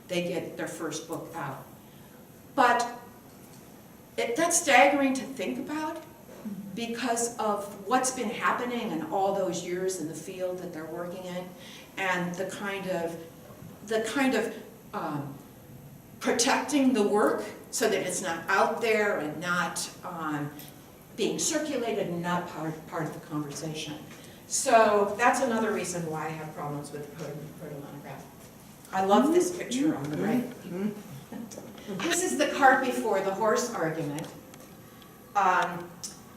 get their first book out. But that's staggering to think about because of what's been happening in all those years in the field that they're working in, and the kind of protecting the work so that it's not out there and not being circulated and not part of the conversation. So that's another reason why I have problems with the proto-monograph. I love this picture on the right. This is the cart before the horse argument.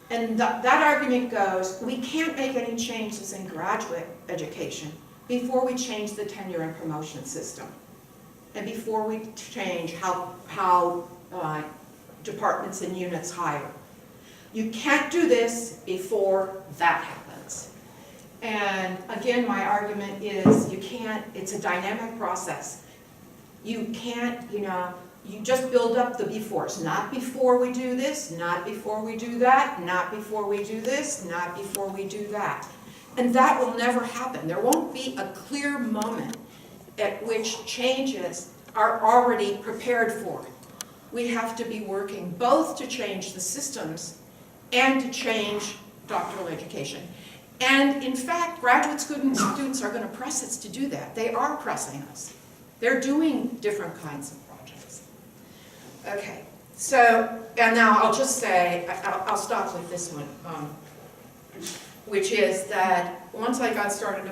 And that argument goes, we can't make any changes in graduate education before we change the tenure and promotion system, and before we change how departments and units hire. You can't do this before that happens. And again, my argument is you can't, it's a dynamic process. You can't, you just build up the befores. Not before we do this, not before we do that, not before we do this, not before we do that. And that will never happen. There won't be a clear moment at which changes are already prepared for. We have to be working both to change the systems and to change doctoral education. And in fact, graduate students are going to press us to do that. They are pressing us. They're doing different kinds of projects. Okay, so, and now I'll just say, I'll stop with this one, which is that once I got started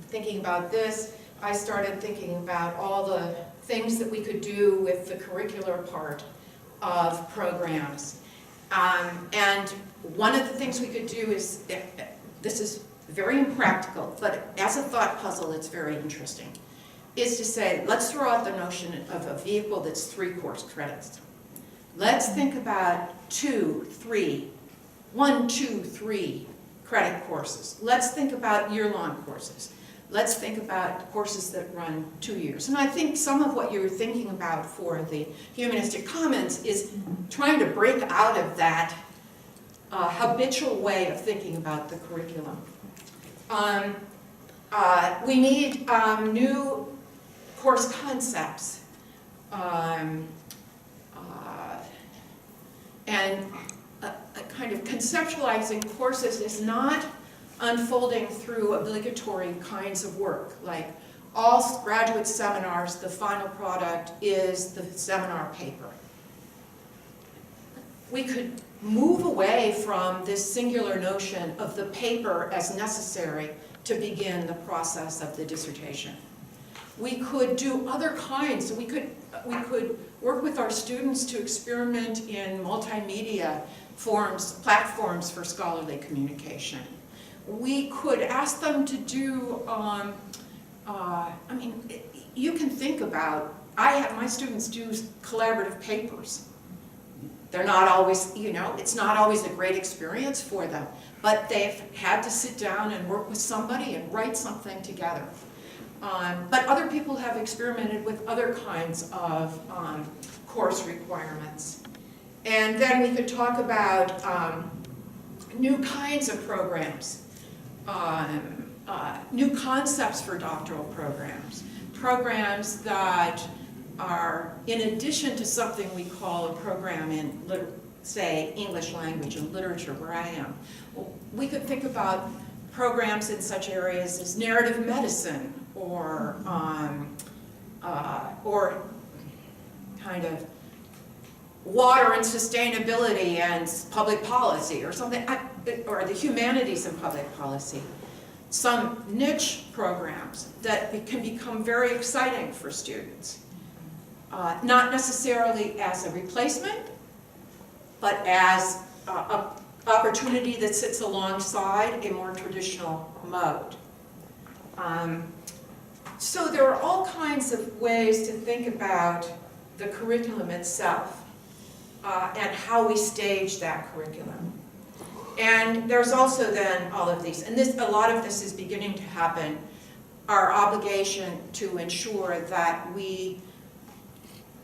thinking about this, I started thinking about all the things that we could do with the curricular part of programs. And one of the things we could do is, this is very impractical, but as a thought puzzle, it's very interesting, is to say, let's throw out the notion of a vehicle that's 3 course credits. Let's think about 1, 2, 3 credit courses. Let's think about year-long courses. Let's think about courses that run 2 years. And I think some of what you're thinking about for the Humanistic Commons is trying to break out of that habitual way of thinking about the curriculum. We need new course concepts and a kind of conceptualizing courses is not unfolding through obligatory kinds of work, like all graduate seminars, the final product is the seminar paper. We could move away from this singular notion of the paper as necessary to begin the process of the dissertation. We could do other kinds. We could work with our students to experiment in multimedia platforms for scholarly communication. We could ask them to do, you can think about, I have my students do collaborative papers. They're not always, it's not always a great experience for them, but they've had to sit down and work with somebody and write something together. But other people have experimented with other kinds of course requirements. And then we could talk about new kinds of programs, new concepts for doctoral programs, programs that are in addition to something we call a program in, say, English language and literature, where I am. We could think about programs in such areas as narrative medicine or kind of water and sustainability and public policy or something, or the humanities and public policy. Some niche programs that can become very exciting for students. not necessarily as a replacement, but as an opportunity that sits alongside a more traditional mode. So there are all kinds of ways to think about the curriculum itself and how we stage that curriculum. And there's also then all of these, and a lot of this is beginning to happen, our obligation to ensure that we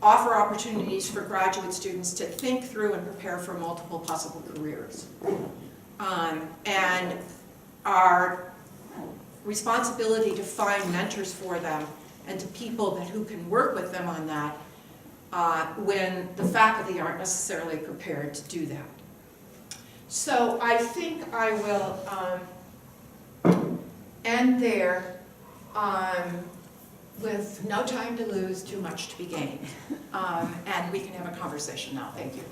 offer opportunities for graduate students to think through and prepare for multiple possible careers. And our responsibility to find mentors for them and to people who can work with them on that when the faculty aren't necessarily prepared to do that. So I think I will end there with no time to lose, too much to be gained. And we can have a conversation now. Thank you.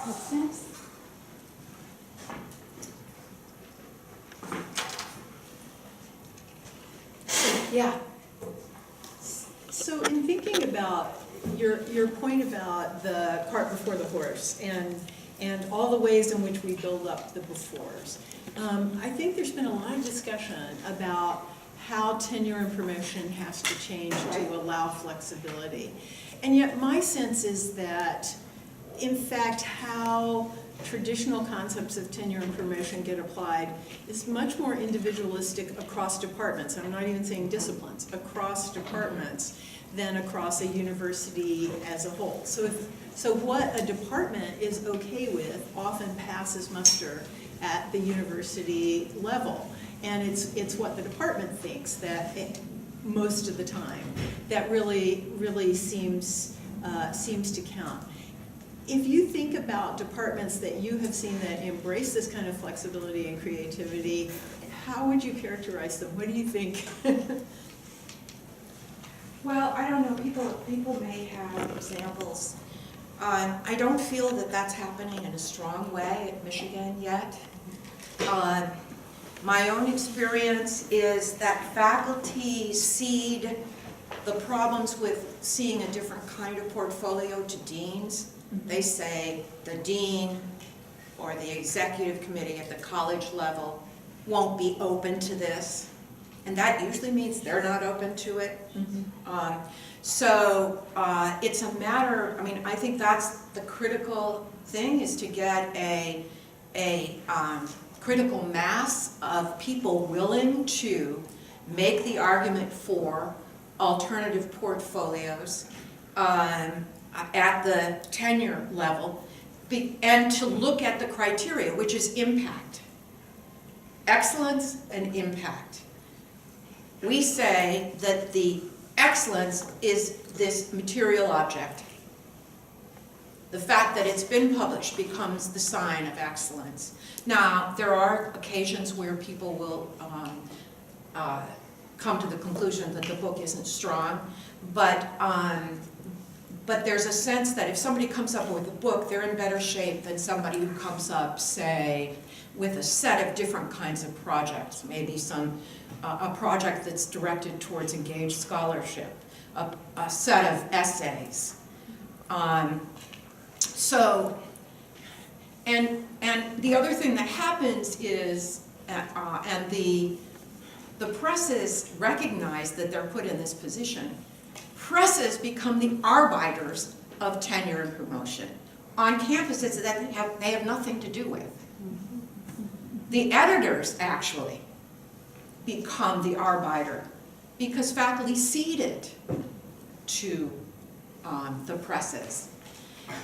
What's next? Yeah. So in thinking about your point about the cart before the horse and all the ways in which we build up the befores, I think there's been a lot of discussion about how tenure and promotion has to change to allow flexibility. And yet my sense is that, in fact, how traditional concepts of tenure and promotion get applied is much more individualistic across departments. I'm not even saying disciplines, across departments than across a university as a whole. So what a department is okay with often passes muster at the university level. And it's what the department thinks that most of the time that really seems to count. If you think about departments that you have seen that embrace this kind of flexibility and creativity, how would you characterize them? What do you think? Well, I don't know, people may have examples. I don't feel that that's happening in a strong way at Michigan yet. My own experience is that faculty cede the problems with seeing a different kind of portfolio to deans. They say the dean or the executive committee at the college level won't be open to this. And that usually means they're not open to it. So it's a matter, I mean, I think that's the critical thing, is to get a critical mass of people willing to make the argument for alternative portfolios at the tenure level, and to look at the criteria, which is impact. Excellence and impact. We say that the excellence is this material object. The fact that it's been published becomes the sign of excellence. Now, there are occasions where people will come to the conclusion that the book isn't strong, but there's a sense that if somebody comes up with a book, they're in better shape than somebody who comes up, say, with a set of different kinds of projects, maybe a project that's directed towards engaged scholarship, a set of essays. And the other thing that happens is, and the presses recognize that they're put in this position. Presses become the arbiters of tenure and promotion. On campuses that they have nothing to do with. The editors actually become the arbiter because faculty cede it to the presses.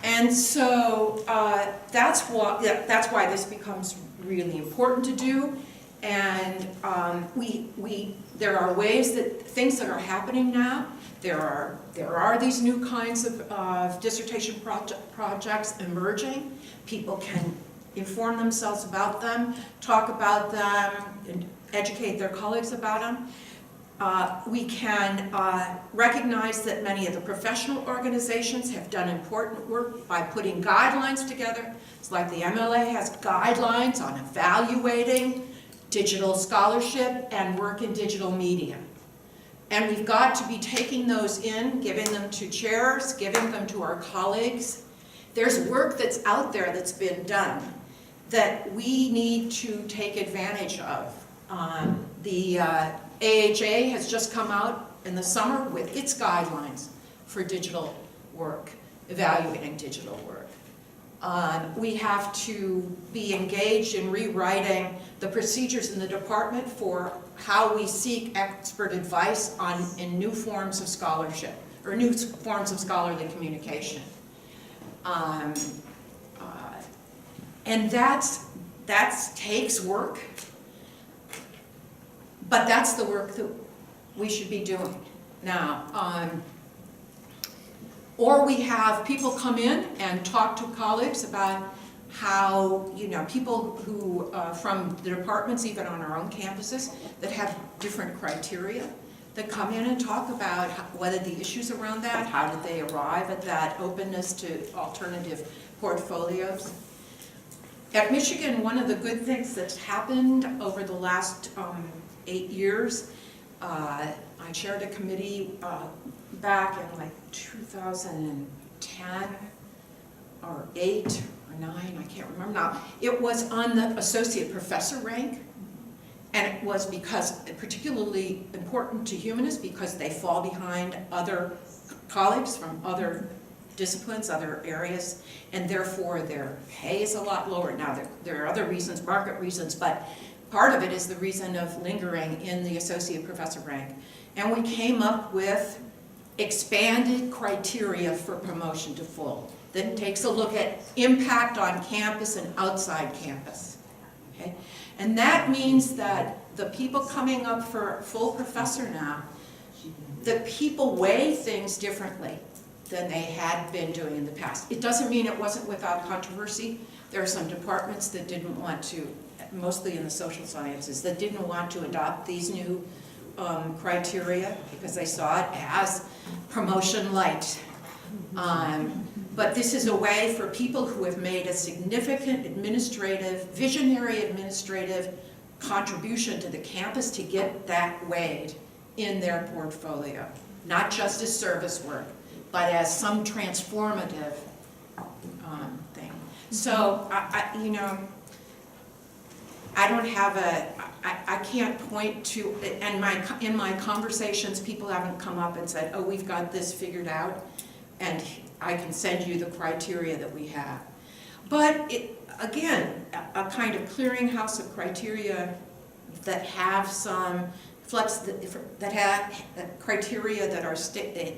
And so that's why this becomes really important to do. And there are ways that things that are happening now. There are these new kinds of dissertation projects emerging. People can inform themselves about them, talk about them, and educate their colleagues about them. We can recognize that many of the professional organizations have done important work by putting guidelines together. It's like the MLA has guidelines on evaluating digital scholarship and work in digital media. And we've got to be taking those in, giving them to chairs, giving them to our colleagues. There's work that's out there that's been done that we need to take advantage of. The AHA has just come out in the summer with its guidelines for digital work, evaluating digital work. We have to be engaged in rewriting the procedures in the department for how we seek expert advice in new forms of scholarship, or new forms of scholarly communication. And that takes work, but that's the work that we should be doing now. Or we have people come in and talk to colleagues about how, people who, from the departments, even on our own campuses, that have different criteria, that come in and talk about what are the issues around that, how did they arrive at that openness to alternative portfolios. At Michigan, one of the good things that's happened over the last 8 years, I chaired a committee back in like 2010 or 8 or 9, I can't remember now. It was on the associate professor rank, and it was particularly important to humanists because they fall behind other colleagues from other disciplines, other areas, and therefore their pay is a lot lower. Now there are other reasons, market reasons, but part of it is the reason of lingering in the associate professor rank. And we came up with expanded criteria for promotion to full that takes a look at impact on campus and outside campus. Okay? And that means that the people coming up for full professor now, the people weigh things differently than they had been doing in the past. It doesn't mean it wasn't without controversy. There are some departments that didn't want to, mostly in the social sciences, that didn't want to adopt these new criteria because they saw it as promotion light. But this is a way for people who have made a significant visionary administrative contribution to the campus to get that weighed in their portfolio, not just as service work, but as some transformative thing. So, I don't have I can't point to, and in my conversations, people haven't come up and said, oh, we've got this figured out, and I can send you the criteria that we have. But again, a kind of clearinghouse of criteria that have some that have criteria that are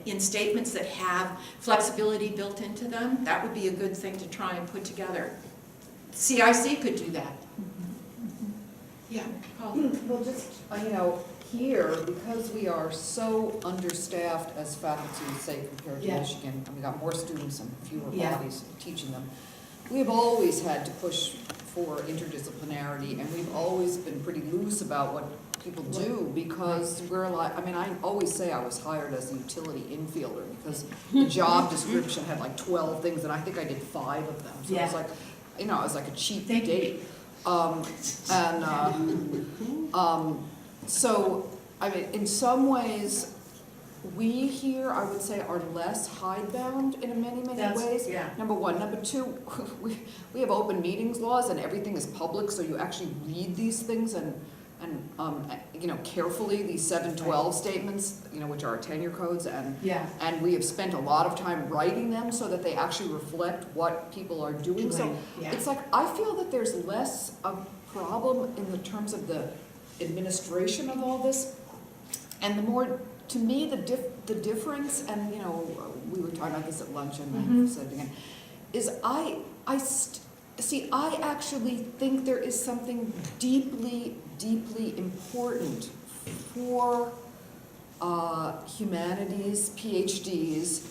in statements that have flexibility built into them, that would be a good thing to try and put together. CIC could do that. Yeah, Paul. Well, just, here, because we are so understaffed as faculty, say, compared to Michigan, and we got more students and fewer bodies teaching them, we've always had to push for interdisciplinarity, and we've always been pretty loose about what people do, because we're like, I always say I was hired as a utility infielder, because the job description had like 12 things, and I think I did 5 of them, so it was like, it was like a cheap date. So, in some ways, we here, I would say, are less hidebound in many ways. Yeah. Number one. Number two, we have open meetings laws, and everything is public, so you actually read these things and carefully, these 712 statements, which are our tenure codes, and we have spent a lot of time writing them so that they actually reflect what people are doing. So it's like, I feel that there's less of problem in the terms of the administration of all this, and the more, to me, the difference, and we were talking about this at lunch, and I said it again, is I actually think there is something deeply important for humanities, Ph.Ds,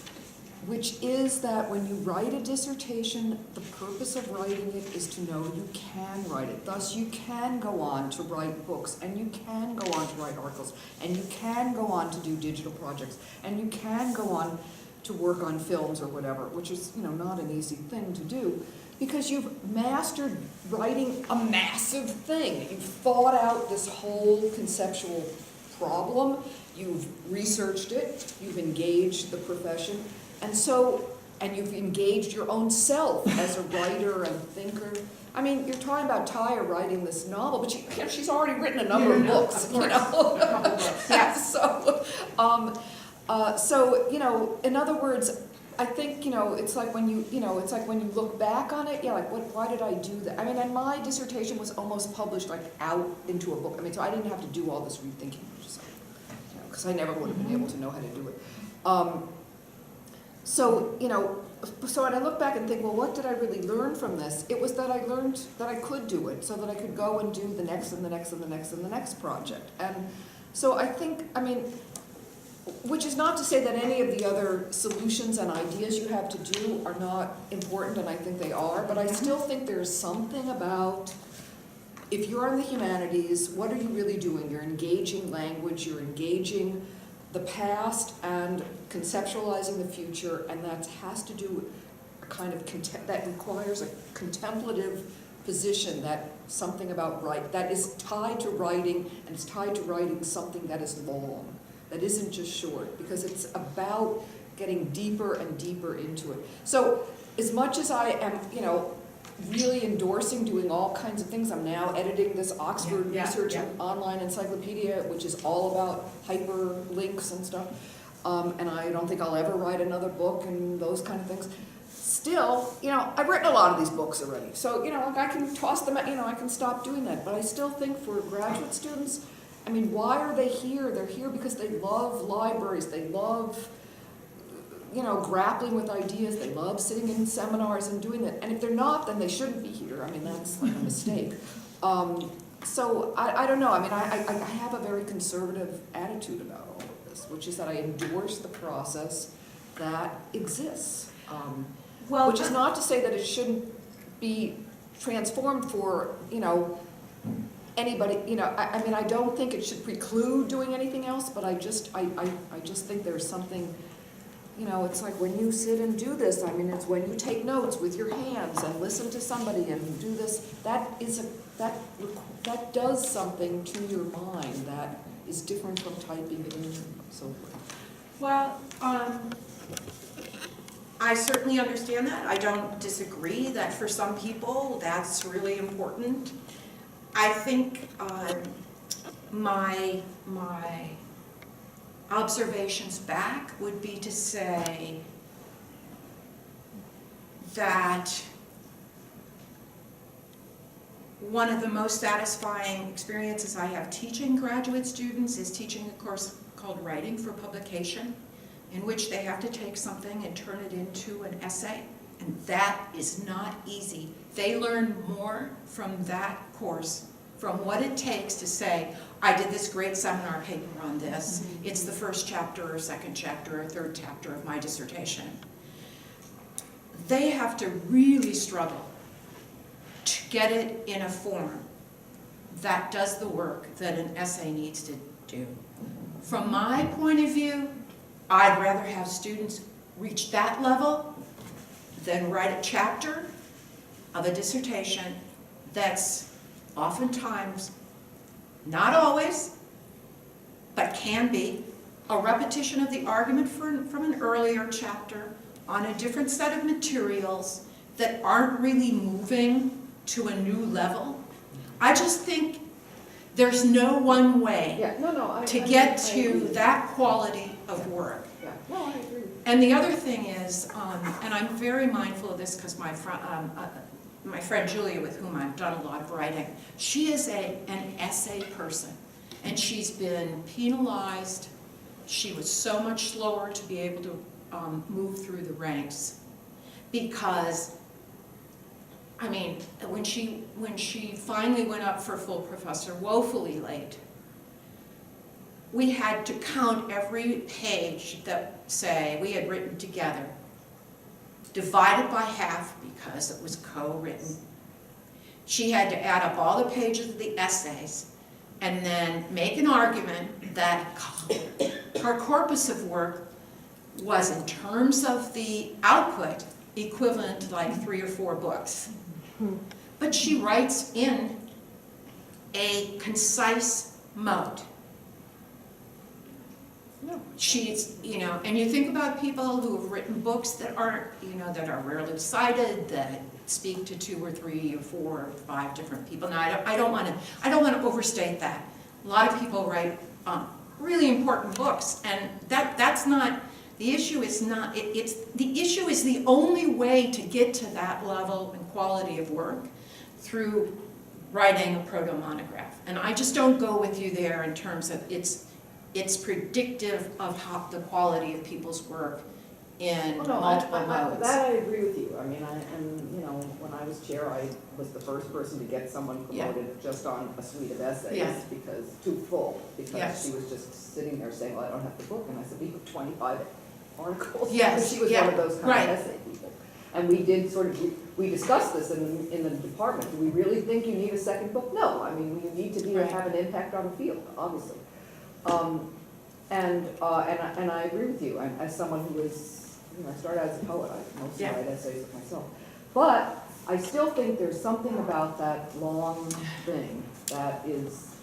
which is that when you write a dissertation, the purpose of writing it is to know you can write it. Thus, you can go on to write books, and you can go on to write articles, and you can go on to do digital projects, and you can go on to work on films or whatever, which is, not an easy thing to do, because you've mastered writing a massive thing. You've thought out this whole conceptual problem, you've researched it, you've engaged the profession, and you've engaged your own self as a writer and thinker. I mean, you're talking about Taya writing this novel, but she's already written a number of books, of course. A couple books, yes. So, in other words, I think, it's like when you look back on it, why did I do that? I mean, and my dissertation was almost published out into a book. I mean, so I didn't have to do all this rethinking, because I never would have been able to know how to do it. So when I look back and think, well, what did I really learn from this? It was that I learned that I could do it, so that I could go and do the next and the next and the next and the next project. And so I think, which is not to say that any of the other solutions and ideas you have to do are not important, and I think they are, but I still think there's something about, if you're in the humanities, what are you really doing? You're engaging language, you're engaging the past and conceptualizing the future, and that has to do with a kind of that requires a contemplative position, that something about that is tied to writing, and it's tied to writing something that is long, that isn't just short, because it's about getting deeper and deeper into it. So as much as I am, really endorsing doing all kinds of things, I'm now editing this Oxford Research and Online Encyclopedia, which is all about hyperlinks and stuff, and I don't think I'll ever write another book and those kind of things. Still, I've written a lot of these books already, so, I can toss them out, I can stop doing that, but I still think for graduate students, why are they here? They're here because they love libraries, they love grappling with ideas, they love sitting in seminars and doing that. And if they're not, then they shouldn't be here. That's like a mistake. So I don't know. I have a very conservative attitude about all of this, which is that I endorse the process that exists. Which is not to say that it shouldn't be transformed for, anybody, I don't think it should preclude doing anything else, but I just think there's something, it's like when you sit and do this, it's when you take notes with your hands and listen to somebody and do this, that does something to your mind that is different from typing it in and so forth. Well, I certainly understand that. I don't disagree that for some people that's really important. I think my observations back would be to say that one of the most satisfying experiences I have teaching graduate students is teaching a course called Writing for Publication, in which they have to take something and turn it into an essay, and that is not easy. They learn more from that course, from what it takes to say, I did this great seminar paper on this. It's the first chapter or second chapter or third chapter of my dissertation. They have to really struggle to get it in a form that does the work that an essay needs to do. From my point of view, I'd rather have students reach that level than write a chapter of a dissertation that's oftentimes, not always, but can be, a repetition of the argument from an earlier chapter on a different set of materials that aren't really moving to a new level. I just think there's no one way to get to that quality of work. Yeah. No, I agree. And the other thing is, and I'm very mindful of this because my friend Julia, with whom I've done a lot of writing, she is an essay person, and she's been penalized. She was so much slower to be able to move through the ranks because, when she finally went up for full professor, woefully late, we had to count every page that, say, we had written together divided by half because it was co-written. She had to add up all the pages of the essays and then make an argument that her corpus of work was, in terms of the output, equivalent to like 3 or 4 books. But she writes in a concise mode. She's, and you think about people who have written books that aren't, that are rarely cited, that speak to 2 or 3 or 4 or 5 different people. Now, I don't want to overstate that. A lot of people write really important books, and that's not the issue. Is not the issue is the only way to get to that level and quality of work through writing a proto-monograph. And I just don't go with you there in terms of it's predictive of how the quality of people's work in multiple modes. That I agree with you. I mean, when I was chair, I was the first person to get someone promoted just on a suite of essays because too full, because she was just sitting there saying, well, I don't have the book. And I said, we have 25 articles. Yes, She was one of those kind of essay people. And we did we discussed this in the department. Do we really think you need a second book? No. I mean, you need to have an impact on the field, obviously. And I agree with you. As someone who is, I started as a poet. I mostly write essays of myself. But I still think there's something about that long thing that is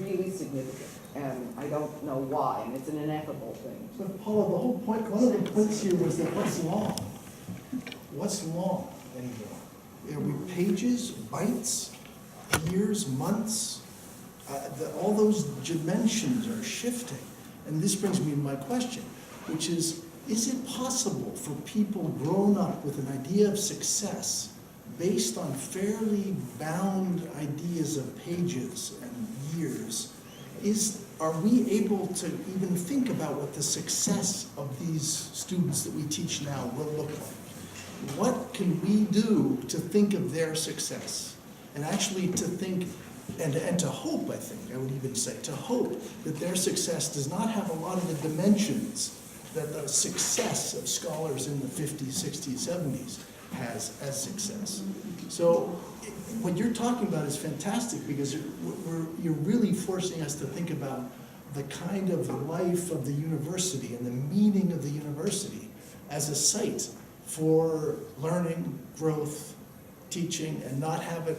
really significant. And I don't know why, and it's an ineffable thing. But Paula, the whole point, one of the points here was that what's long? What's long anymore? Are we pages, bytes, years, months? All those dimensions are shifting. And this brings me to my question, which is it possible for people grown up with an idea of success based on fairly bound ideas of pages and years? Are we able to even think about what the success of these students that we teach now will look like? What can we do to think of their success? And actually to think, and to hope, I think, I would even say, to hope that their success does not have a lot of the dimensions that the success of scholars in the 50s, 60s, 70s has as success. So what you're talking about is fantastic because you're really forcing us to think about the kind of life of the university and the meaning of the university as a site for learning, growth, teaching, and not have it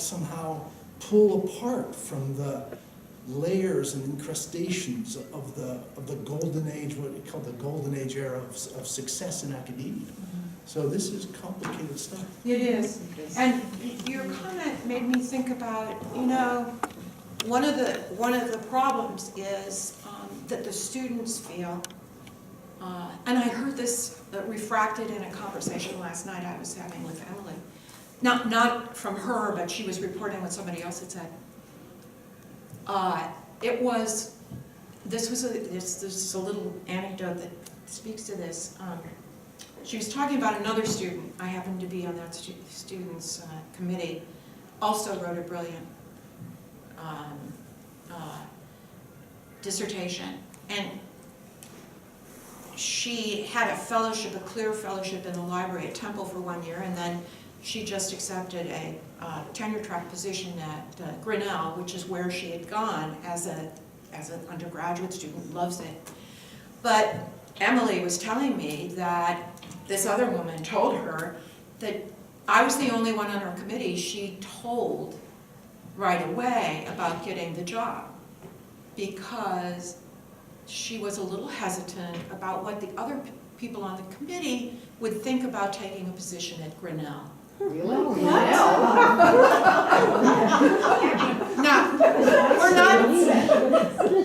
somehow pull apart from the layers and incrustations of the golden age, what we call the golden age era of success in academia. So this is complicated stuff. It is. And your comment made me think about, one of the problems is that the students feel, and I heard this refracted in a conversation last night I was having with Emily. Not from her, but she was reporting what somebody else had said. This is a little anecdote that speaks to this. She was talking about another student. I happened to be on that student's committee. Also wrote a brilliant dissertation. And she had a fellowship, a clear fellowship in the library at Temple for 1 year, and then she just accepted a tenure track position at Grinnell, which is where she had gone as an undergraduate student, loves it. But Emily was telling me that this other woman told her that I was the only one on her committee she told right away about getting the job because she was a little hesitant about what the other people on the committee would think about taking a position at Grinnell. Really? Now,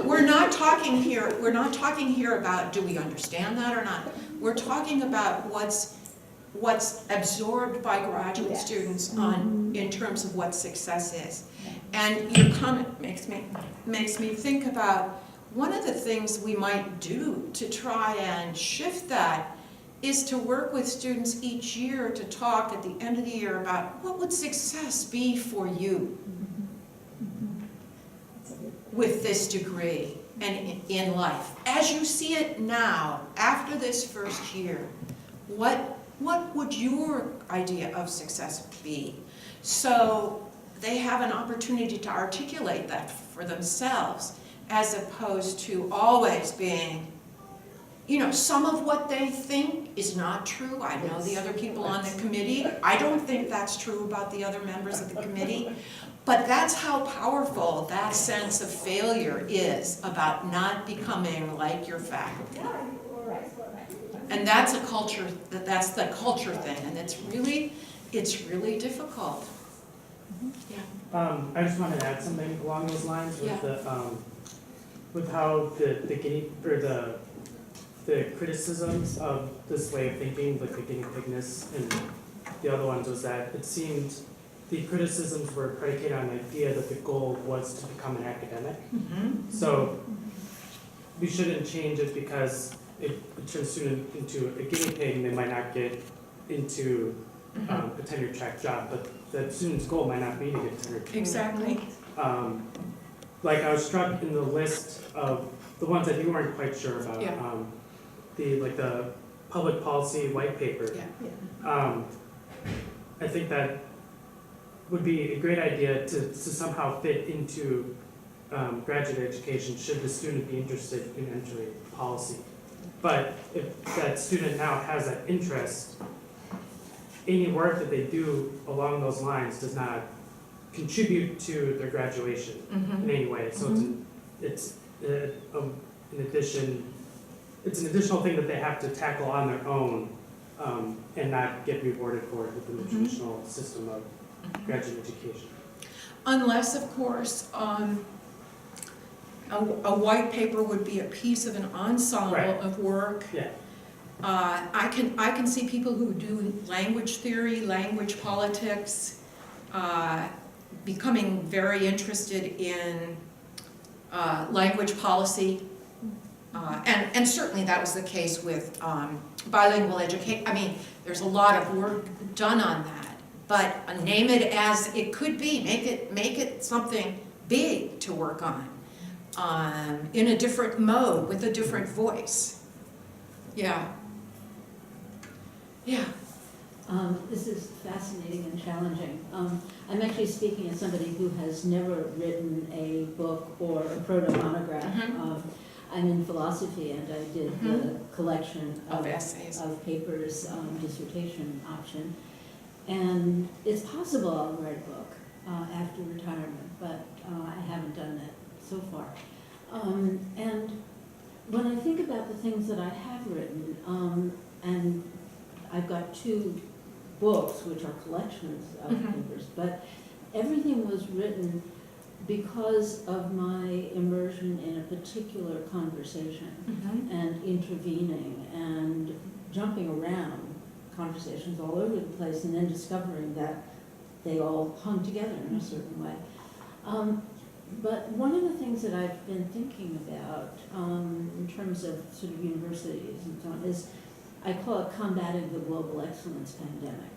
we're not talking here about do we understand that or not. We're talking about what's absorbed by graduate students in terms of what success is. And your comment makes me think about one of the things we might do to try and shift that is to work with students each year to talk at the end of the year about what would success be for you with this degree and in life. As you see it now, after this first year, what would your idea of success be? So they have an opportunity to articulate that for themselves, as opposed to always being, you know, some of what they think is not true. I know the other people on the committee. I don't think that's true about the other members of the committee. But that's how powerful that sense of failure is about not becoming like your faculty. And that's a culture, that's the culture thing, and it's really difficult. Yeah. I just wanted to add something along those lines with Yeah. with how the guinea, or the criticisms of this way of thinking, like the guinea pigness and the other ones, was that it seemed the criticisms were predicated on the idea that the goal was to become an academic. Mm-hmm. So we shouldn't change it because it turns student into a guinea pig and they might not get into a tenure track job, but the student's goal might not be to get a tenure track. Exactly. Like I was struck in the list of the ones that you weren't quite sure about. Yeah. The public policy white paper. Yeah. I think that would be a great idea to somehow fit into graduate education should the student be interested in entering policy. But if that student now has that interest, any work that they do along those lines does not contribute to their graduation in any way. So it's an additional thing that they have to tackle on their own and not get rewarded for it within the traditional system of graduate education. Unless, of course, a white paper would be a piece of an ensemble Right. of work. Yeah. I can see people who do language theory, language politics, becoming very interested in language policy. And certainly that was the case with bilingual education. I mean, there's a lot of work done on that. But name it as it could be. Make it something big to work on. In a different mode, with a different voice. Yeah. Yeah. This is fascinating and challenging. I'm actually speaking as somebody who has never written a book or a proto-monograph. I'm in philosophy, and I did the collection Of essays. of papers, dissertation option. And it's possible I'll write a book after retirement, but I haven't done that so far. And when I think about the things that I have written, and I've got 2 books, which are collections of papers, but everything was written because of my immersion in a particular conversation and intervening and jumping around conversations all over the place and then discovering that they all hung together in a certain way. But one of the things that I've been thinking about in terms of sort of universities and so on is, I call it combating the global excellence pandemic.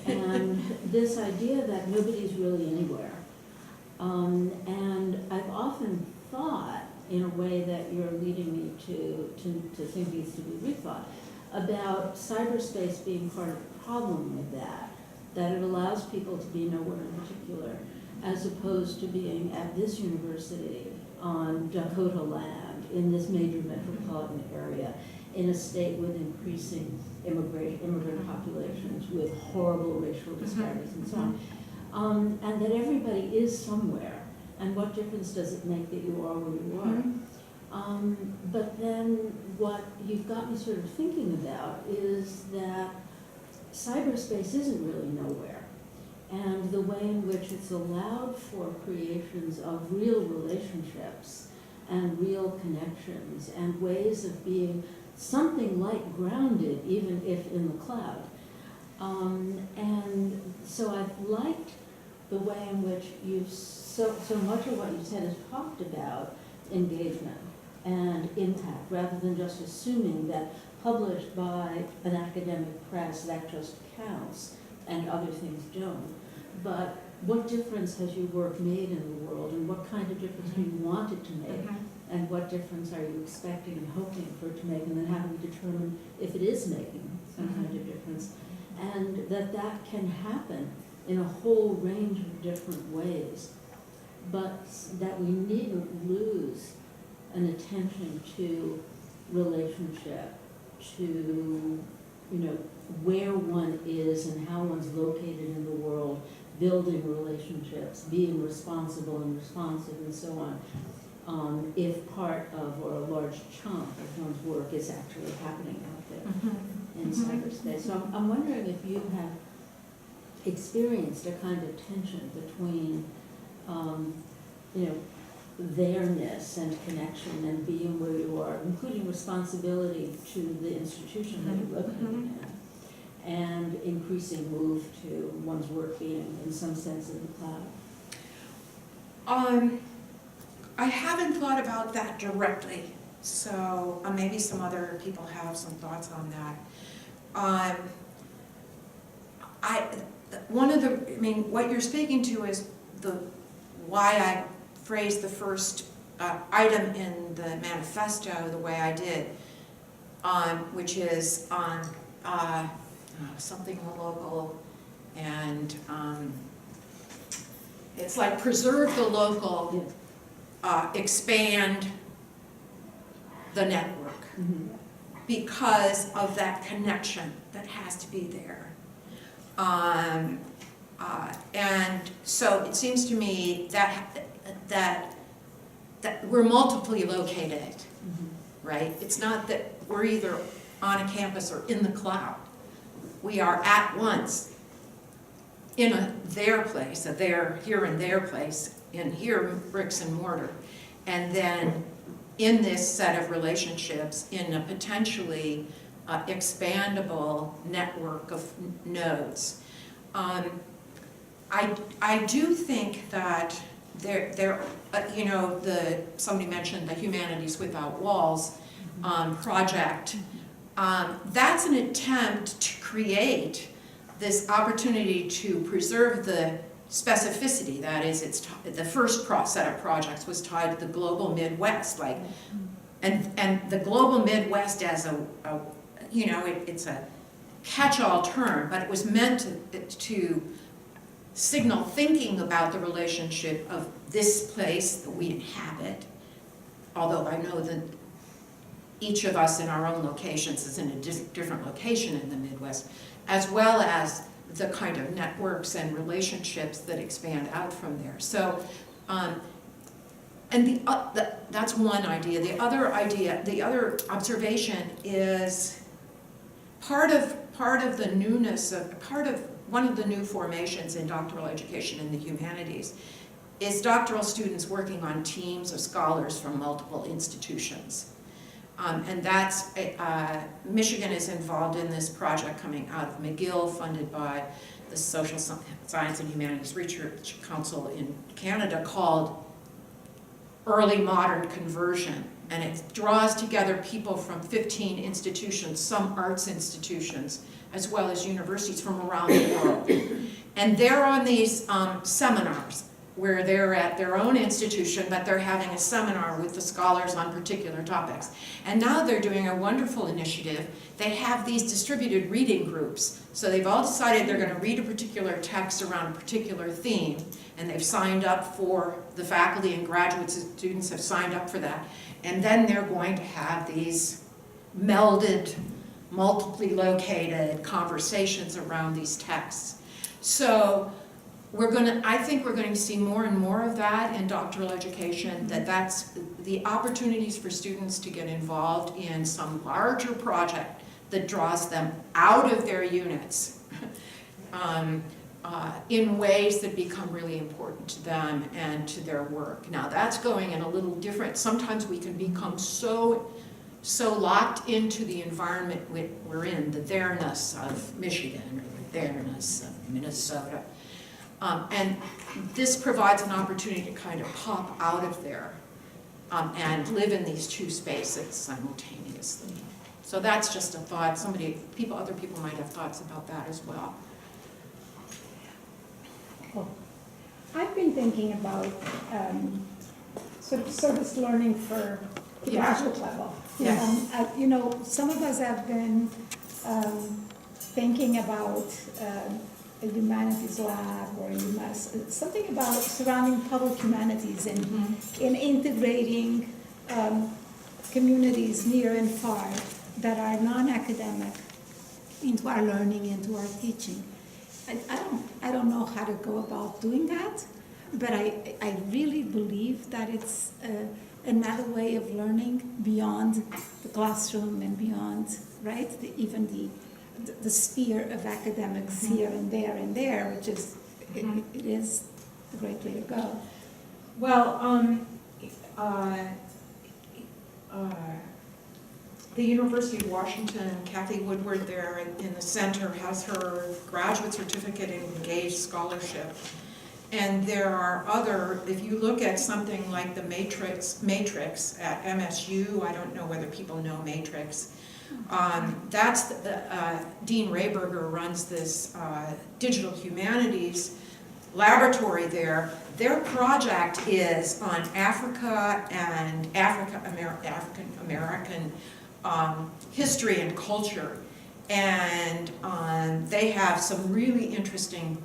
And this idea that nobody's really anywhere. And I've often thought, in a way that you're leading me to think needs to be rethought, about cyberspace being part of the problem with that it allows people to be nowhere in particular, as opposed to being at this university on Dakota land, in this major metropolitan area, in a state with increasing immigrant populations, with horrible racial disparities and so on. And that everybody is somewhere, and what difference does it make that you are where you are? But then what you've got me sort of thinking about is that cyberspace isn't really nowhere. And the way in which it's allowed for creations of real relationships and real connections and ways of being something like grounded, even if in the cloud. And so I've liked the way in which so much of what you said is talked about engagement and impact, rather than just assuming that published by an academic press that just counts and other things don't. But what difference has your work made in the world, and what kind of difference do you want it to make, and what difference are you expecting and hoping for it to make, and then how do we determine if it is making some kind of difference, and that can happen in a whole range of different ways, but that we needn't lose an attention to relationship, to, where one is and how one's located in the world, building relationships, being responsible and responsive and so on, if part of or a large chunk of one's work is actually happening out there in cyberspace. So I'm wondering if you have experienced a kind of tension between, there-ness and connection and being where you are, including responsibility to the institution that you're located in, and increasing move to one's work being in some sense in the cloud. I haven't thought about that directly, so maybe some other people have some thoughts on that. What you're speaking to is why I phrased the first item in the manifesto the way I did, which is on something local, and it's like preserve the local, expand the network, because of that connection that has to be there. And so it seems to me that we're multiply located, right? It's not that we're either on a campus or in the cloud. We are at once in their place, here and their place, in here bricks and mortar, and then in this set of relationships in a potentially expandable network of nodes. I do think that somebody mentioned the Humanities Without Walls project. That's an attempt to create this opportunity to preserve the specificity. That is, the first set of projects was tied to the global Midwest, and the global Midwest as it's a catch-all term, but it was meant to signal thinking about the relationship of this place that we inhabit, although I know that each of us in our own locations is in a different location in the Midwest, as well as the kind of networks and relationships that expand out from there. So, and that's one idea. The other observation is part of the newness of one of the new formations in doctoral education in the humanities is doctoral students working on teams of scholars from multiple institutions. And that's, Michigan is involved in this project coming out of McGill, funded by the Social Science and Humanities Research Council in Canada, called Early Modern Conversion. And it draws together people from 15 institutions, some arts institutions, as well as universities from around the world. And they're on these seminars where they're at their own institution, but they're having a seminar with the scholars on particular topics. And now they're doing a wonderful initiative. They have these distributed reading groups. So they've all decided they're going to read a particular text around a particular theme, and they've signed up for, the faculty and graduate students have signed up for that. And then they're going to have these melded, multiply located conversations around these texts. So I think we're going to see more and more of that in doctoral education, that's the opportunities for students to get involved in some larger project that draws them out of their units in ways that become really important to them and to their work. Now that's going in a little different, sometimes we can become so locked into the environment we're in, the there-ness of Michigan or the there-ness of Minnesota. And this provides an opportunity to kind of pop out of there and live in these two spaces simultaneously. So that's just a thought. Other people might have thoughts about that as well. I've been thinking about sort of service learning for the Yeah. graduate level. Yes. You know, some of us have been thinking about a humanities lab or something about surrounding public humanities and in integrating communities near and far that are non-academic into our learning, into our teaching. I don't know how to go about doing that, but I really believe that it's another way of learning beyond the classroom and beyond, right, even the sphere of academics here and there, which is, it is a great way to go. Well, the University of Washington, Kathy Woodward there in the center has her graduate certificate in engaged scholarship. And there are other, if you look at something like the Matrix at MSU, I don't know whether people know Matrix. That's, Dean Rayberger runs this digital humanities laboratory there. Their project is on Africa and African American history and culture. And they have some really interesting,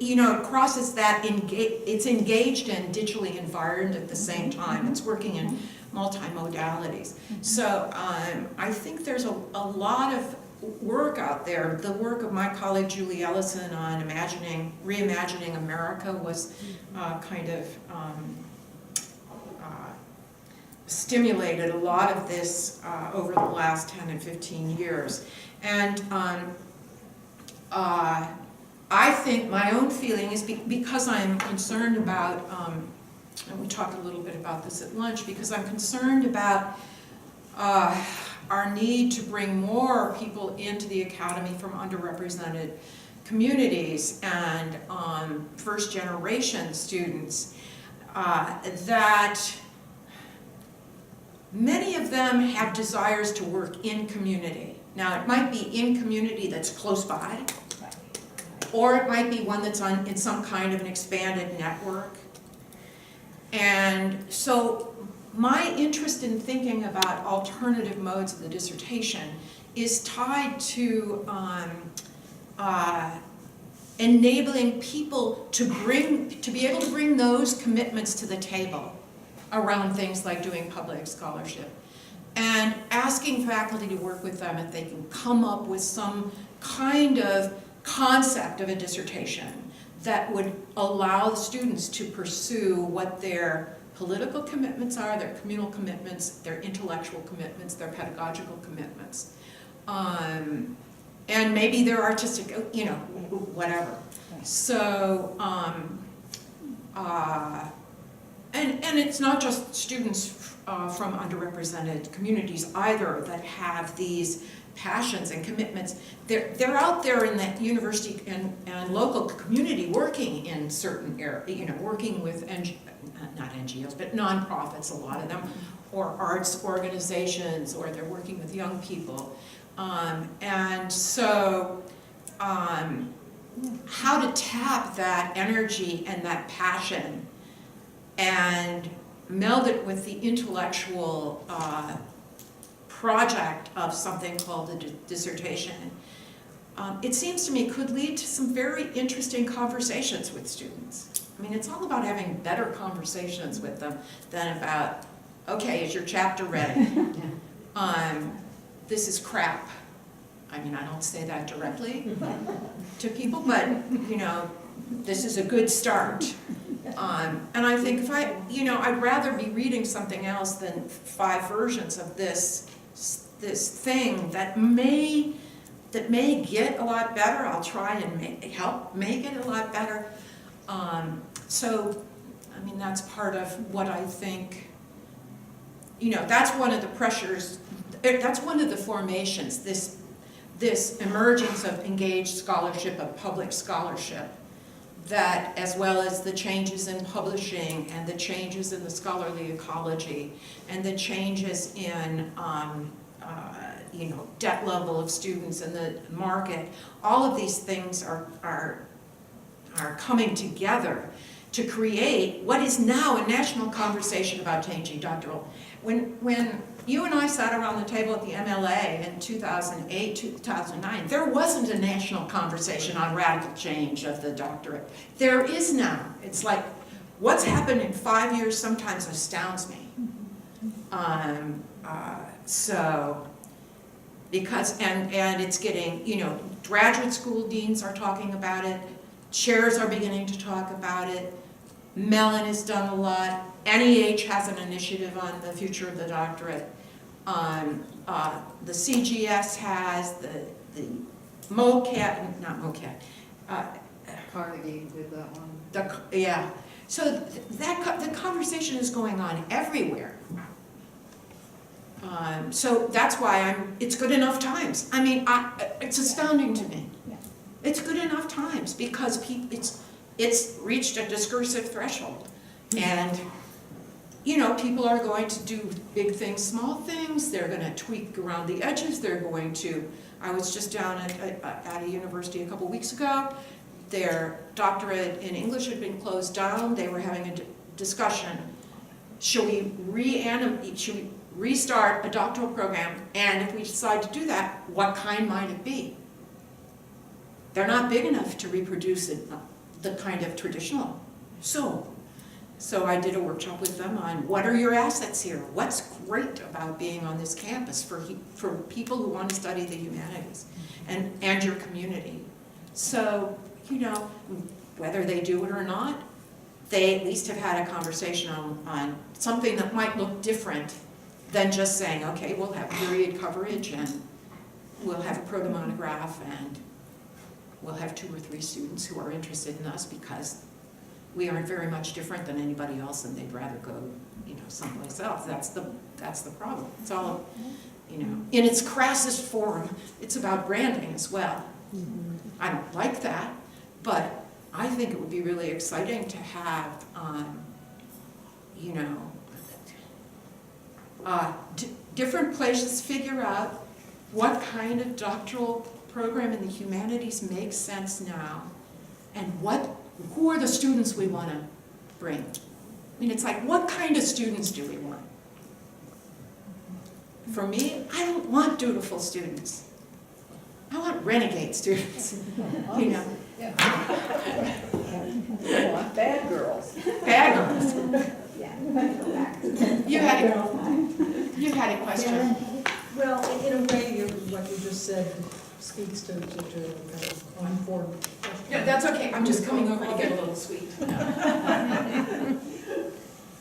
you know, it crosses that, it's engaged and digitally environed at the same time. It's working in multimodalities. So I think there's a lot of work out there. The work of my colleague Julie Ellison on reimagining America was kind of stimulated a lot of this over the last 10 and 15 years. And I think my own feeling is because I'm concerned about, and we talked a little bit about this at lunch, because I'm concerned about our need to bring more people into the academy from underrepresented communities and first generation students, that many of them have desires to work in community. Now, it might be in community that's close by, or it might be one that's in some kind of an expanded network. And so my interest in thinking about alternative modes of the dissertation is tied to enabling people to be able to bring those commitments to the table around things like doing public scholarship, and asking faculty to work with them if they can come up with some kind of concept of a dissertation that would allow the students to pursue what their political commitments are, their communal commitments, their intellectual commitments, their pedagogical commitments, and maybe their artistic, you know, whatever. So, and it's not just students from underrepresented communities either that have these passions and commitments. They're out there in the university and local community working in certain areas, you know, working with not NGOs, but nonprofits, a lot of them, or arts organizations, or they're working with young people. And so how to tap that energy and that passion and meld it with the intellectual project of something called a dissertation, it seems to me could lead to some very interesting conversations with students. I mean, it's all about having better conversations with them than about, okay, is your chapter ready? This is crap. I mean, I don't say that directly to people, but, you know, this is a good start. And I think if I'd rather be reading something else than 5 versions of this thing that may get a lot better. I'll try and help make it a lot better. So, I mean, that's part of what I think, you know, that's one of the pressures, that's one of the formations, this emergence of engaged scholarship, of public scholarship, that as well as the changes in publishing and the changes in the scholarly ecology and the changes in you know, debt level of students and the market, all of these things are are coming together to create what is now a national conversation about changing doctoral. When you and I sat around the table at the MLA in 2008, 2009, there wasn't a national conversation on radical change of the doctorate. There is now. It's like, what's happened in 5 years sometimes astounds me. Because it's getting, you know, graduate school deans are talking about it, chairs are beginning to talk about it, Mellon has done a lot, NEH has an initiative on the future of the doctorate, the CGS has, the MOCAT, not MOCAT, Carnegie did that one. yeah. So the conversation is going on everywhere. So that's why it's good enough times. I mean, it's astounding to me. Yeah. It's good enough times because it's reached a discursive threshold. And, you know, people are going to do big things, small things. They're going to tweak around the edges. They're going to, I was just down at a university a couple weeks ago. Their doctorate in English had been closed down. They were having a discussion. Should we restart a doctoral program? And if we decide to do that, what kind might it be? They're not big enough to reproduce the kind of traditional. So I did a workshop with them on what are your assets here? What's great about being on this campus for people who want to study the humanities and your community? So, you know, whether they do it or not, they at least have had a conversation on something that might look different than just saying, okay, we'll have period coverage and we'll have a proto-monograph and we'll have 2 or 3 students who are interested in us because we aren't very much different than anybody else and they'd rather go, you know, someplace else. That's the problem. It's all, you know, in its crassest form, it's about branding as well. I don't like that, but I think it would be really exciting to have, you know, different places figure out what kind of doctoral program in the humanities makes sense now and who are the students we want to bring. I mean, it's like, what kind of students do we want? For me, I don't want dutiful students. I want renegade students, you know. Yeah. Bad girls. Bad girls. Yeah, we're going to go back to You had a question. Well, in a way, what you just said speaks to kind of on-board question. Yeah, that's okay. I'm just coming over to get a little sweet.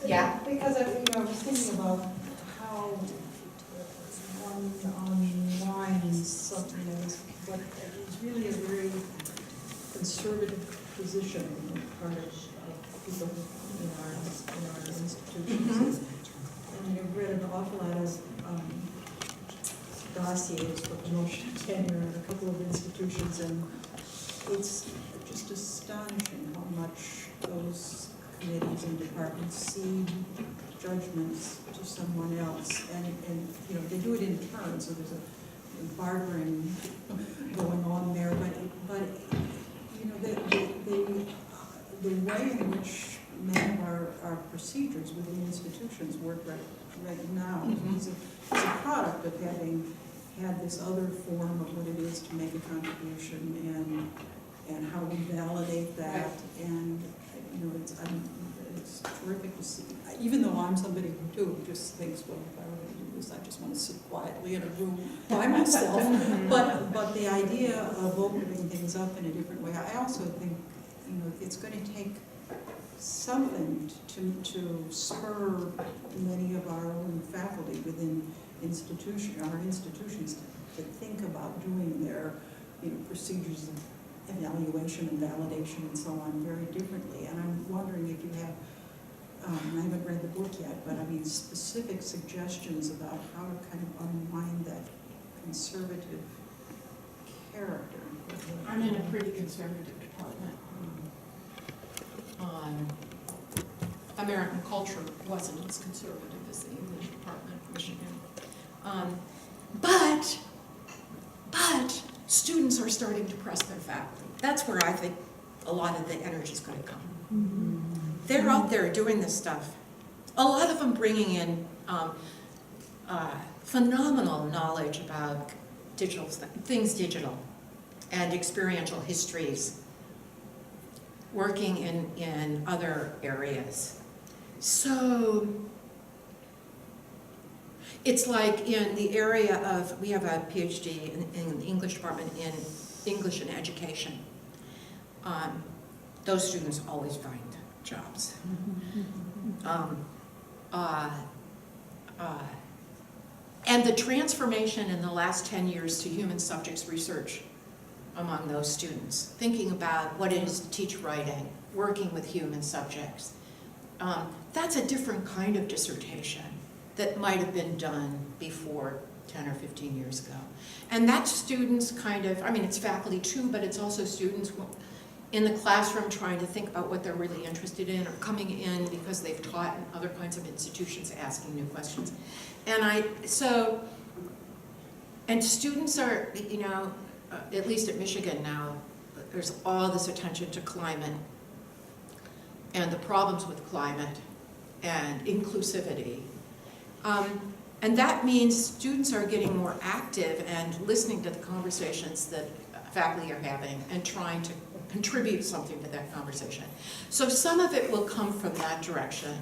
Yeah. Because I was thinking about how one unwinds something that is what is really a very conservative position on the part of people in our institutions. And I've read an awful lot of dossiers for promotion and tenure in a couple of institutions, and it's just astonishing how much those committees and departments cede judgments to someone else, and you know, they do it in turn, so there's a bartering going on there, but you know, the way in which many of our procedures within institutions work right now is a product of having had this other form of what it is to make a contribution and how we validate that, and you know, it's terrific to see. Even though I'm somebody who just thinks, well, if I were going to do this, I just want to sit quietly in a room by myself. But the idea of opening things up in a different way, I also think, you know, it's going to take something to spur many of our own faculty within our institutions to think about doing their, you know, procedures of evaluation and validation and so on very differently. And I'm wondering if you have, I haven't read the book yet, but I mean specific suggestions about how to kind of unwind that conservative character. I'm in a pretty conservative department. American culture wasn't as conservative as the English department of Michigan. But students are starting to press their faculty. That's where I think a lot of the energy is going to come. They're out there doing this stuff. A lot of them bringing in phenomenal knowledge about things digital and experiential histories, working in other areas. So it's like in the area of, we have a Ph.D. in the English department in English and education. Those students always find jobs. And the transformation in the last 10 years to human subjects research among those students, thinking about what it is to teach writing, working with human subjects, that's a different kind of dissertation that might have been done before 10 or 15 years ago. And that's students kind of, I mean, it's faculty too, but it's also students in the classroom trying to think about what they're really interested in, or coming in because they've taught in other kinds of institutions, asking new questions. And students are, you know, at least at Michigan now, there's all this attention to climate and the problems with climate and inclusivity. And that means students are getting more active and listening to the conversations that faculty are having and trying to contribute something to that conversation. So some of it will come from that direction.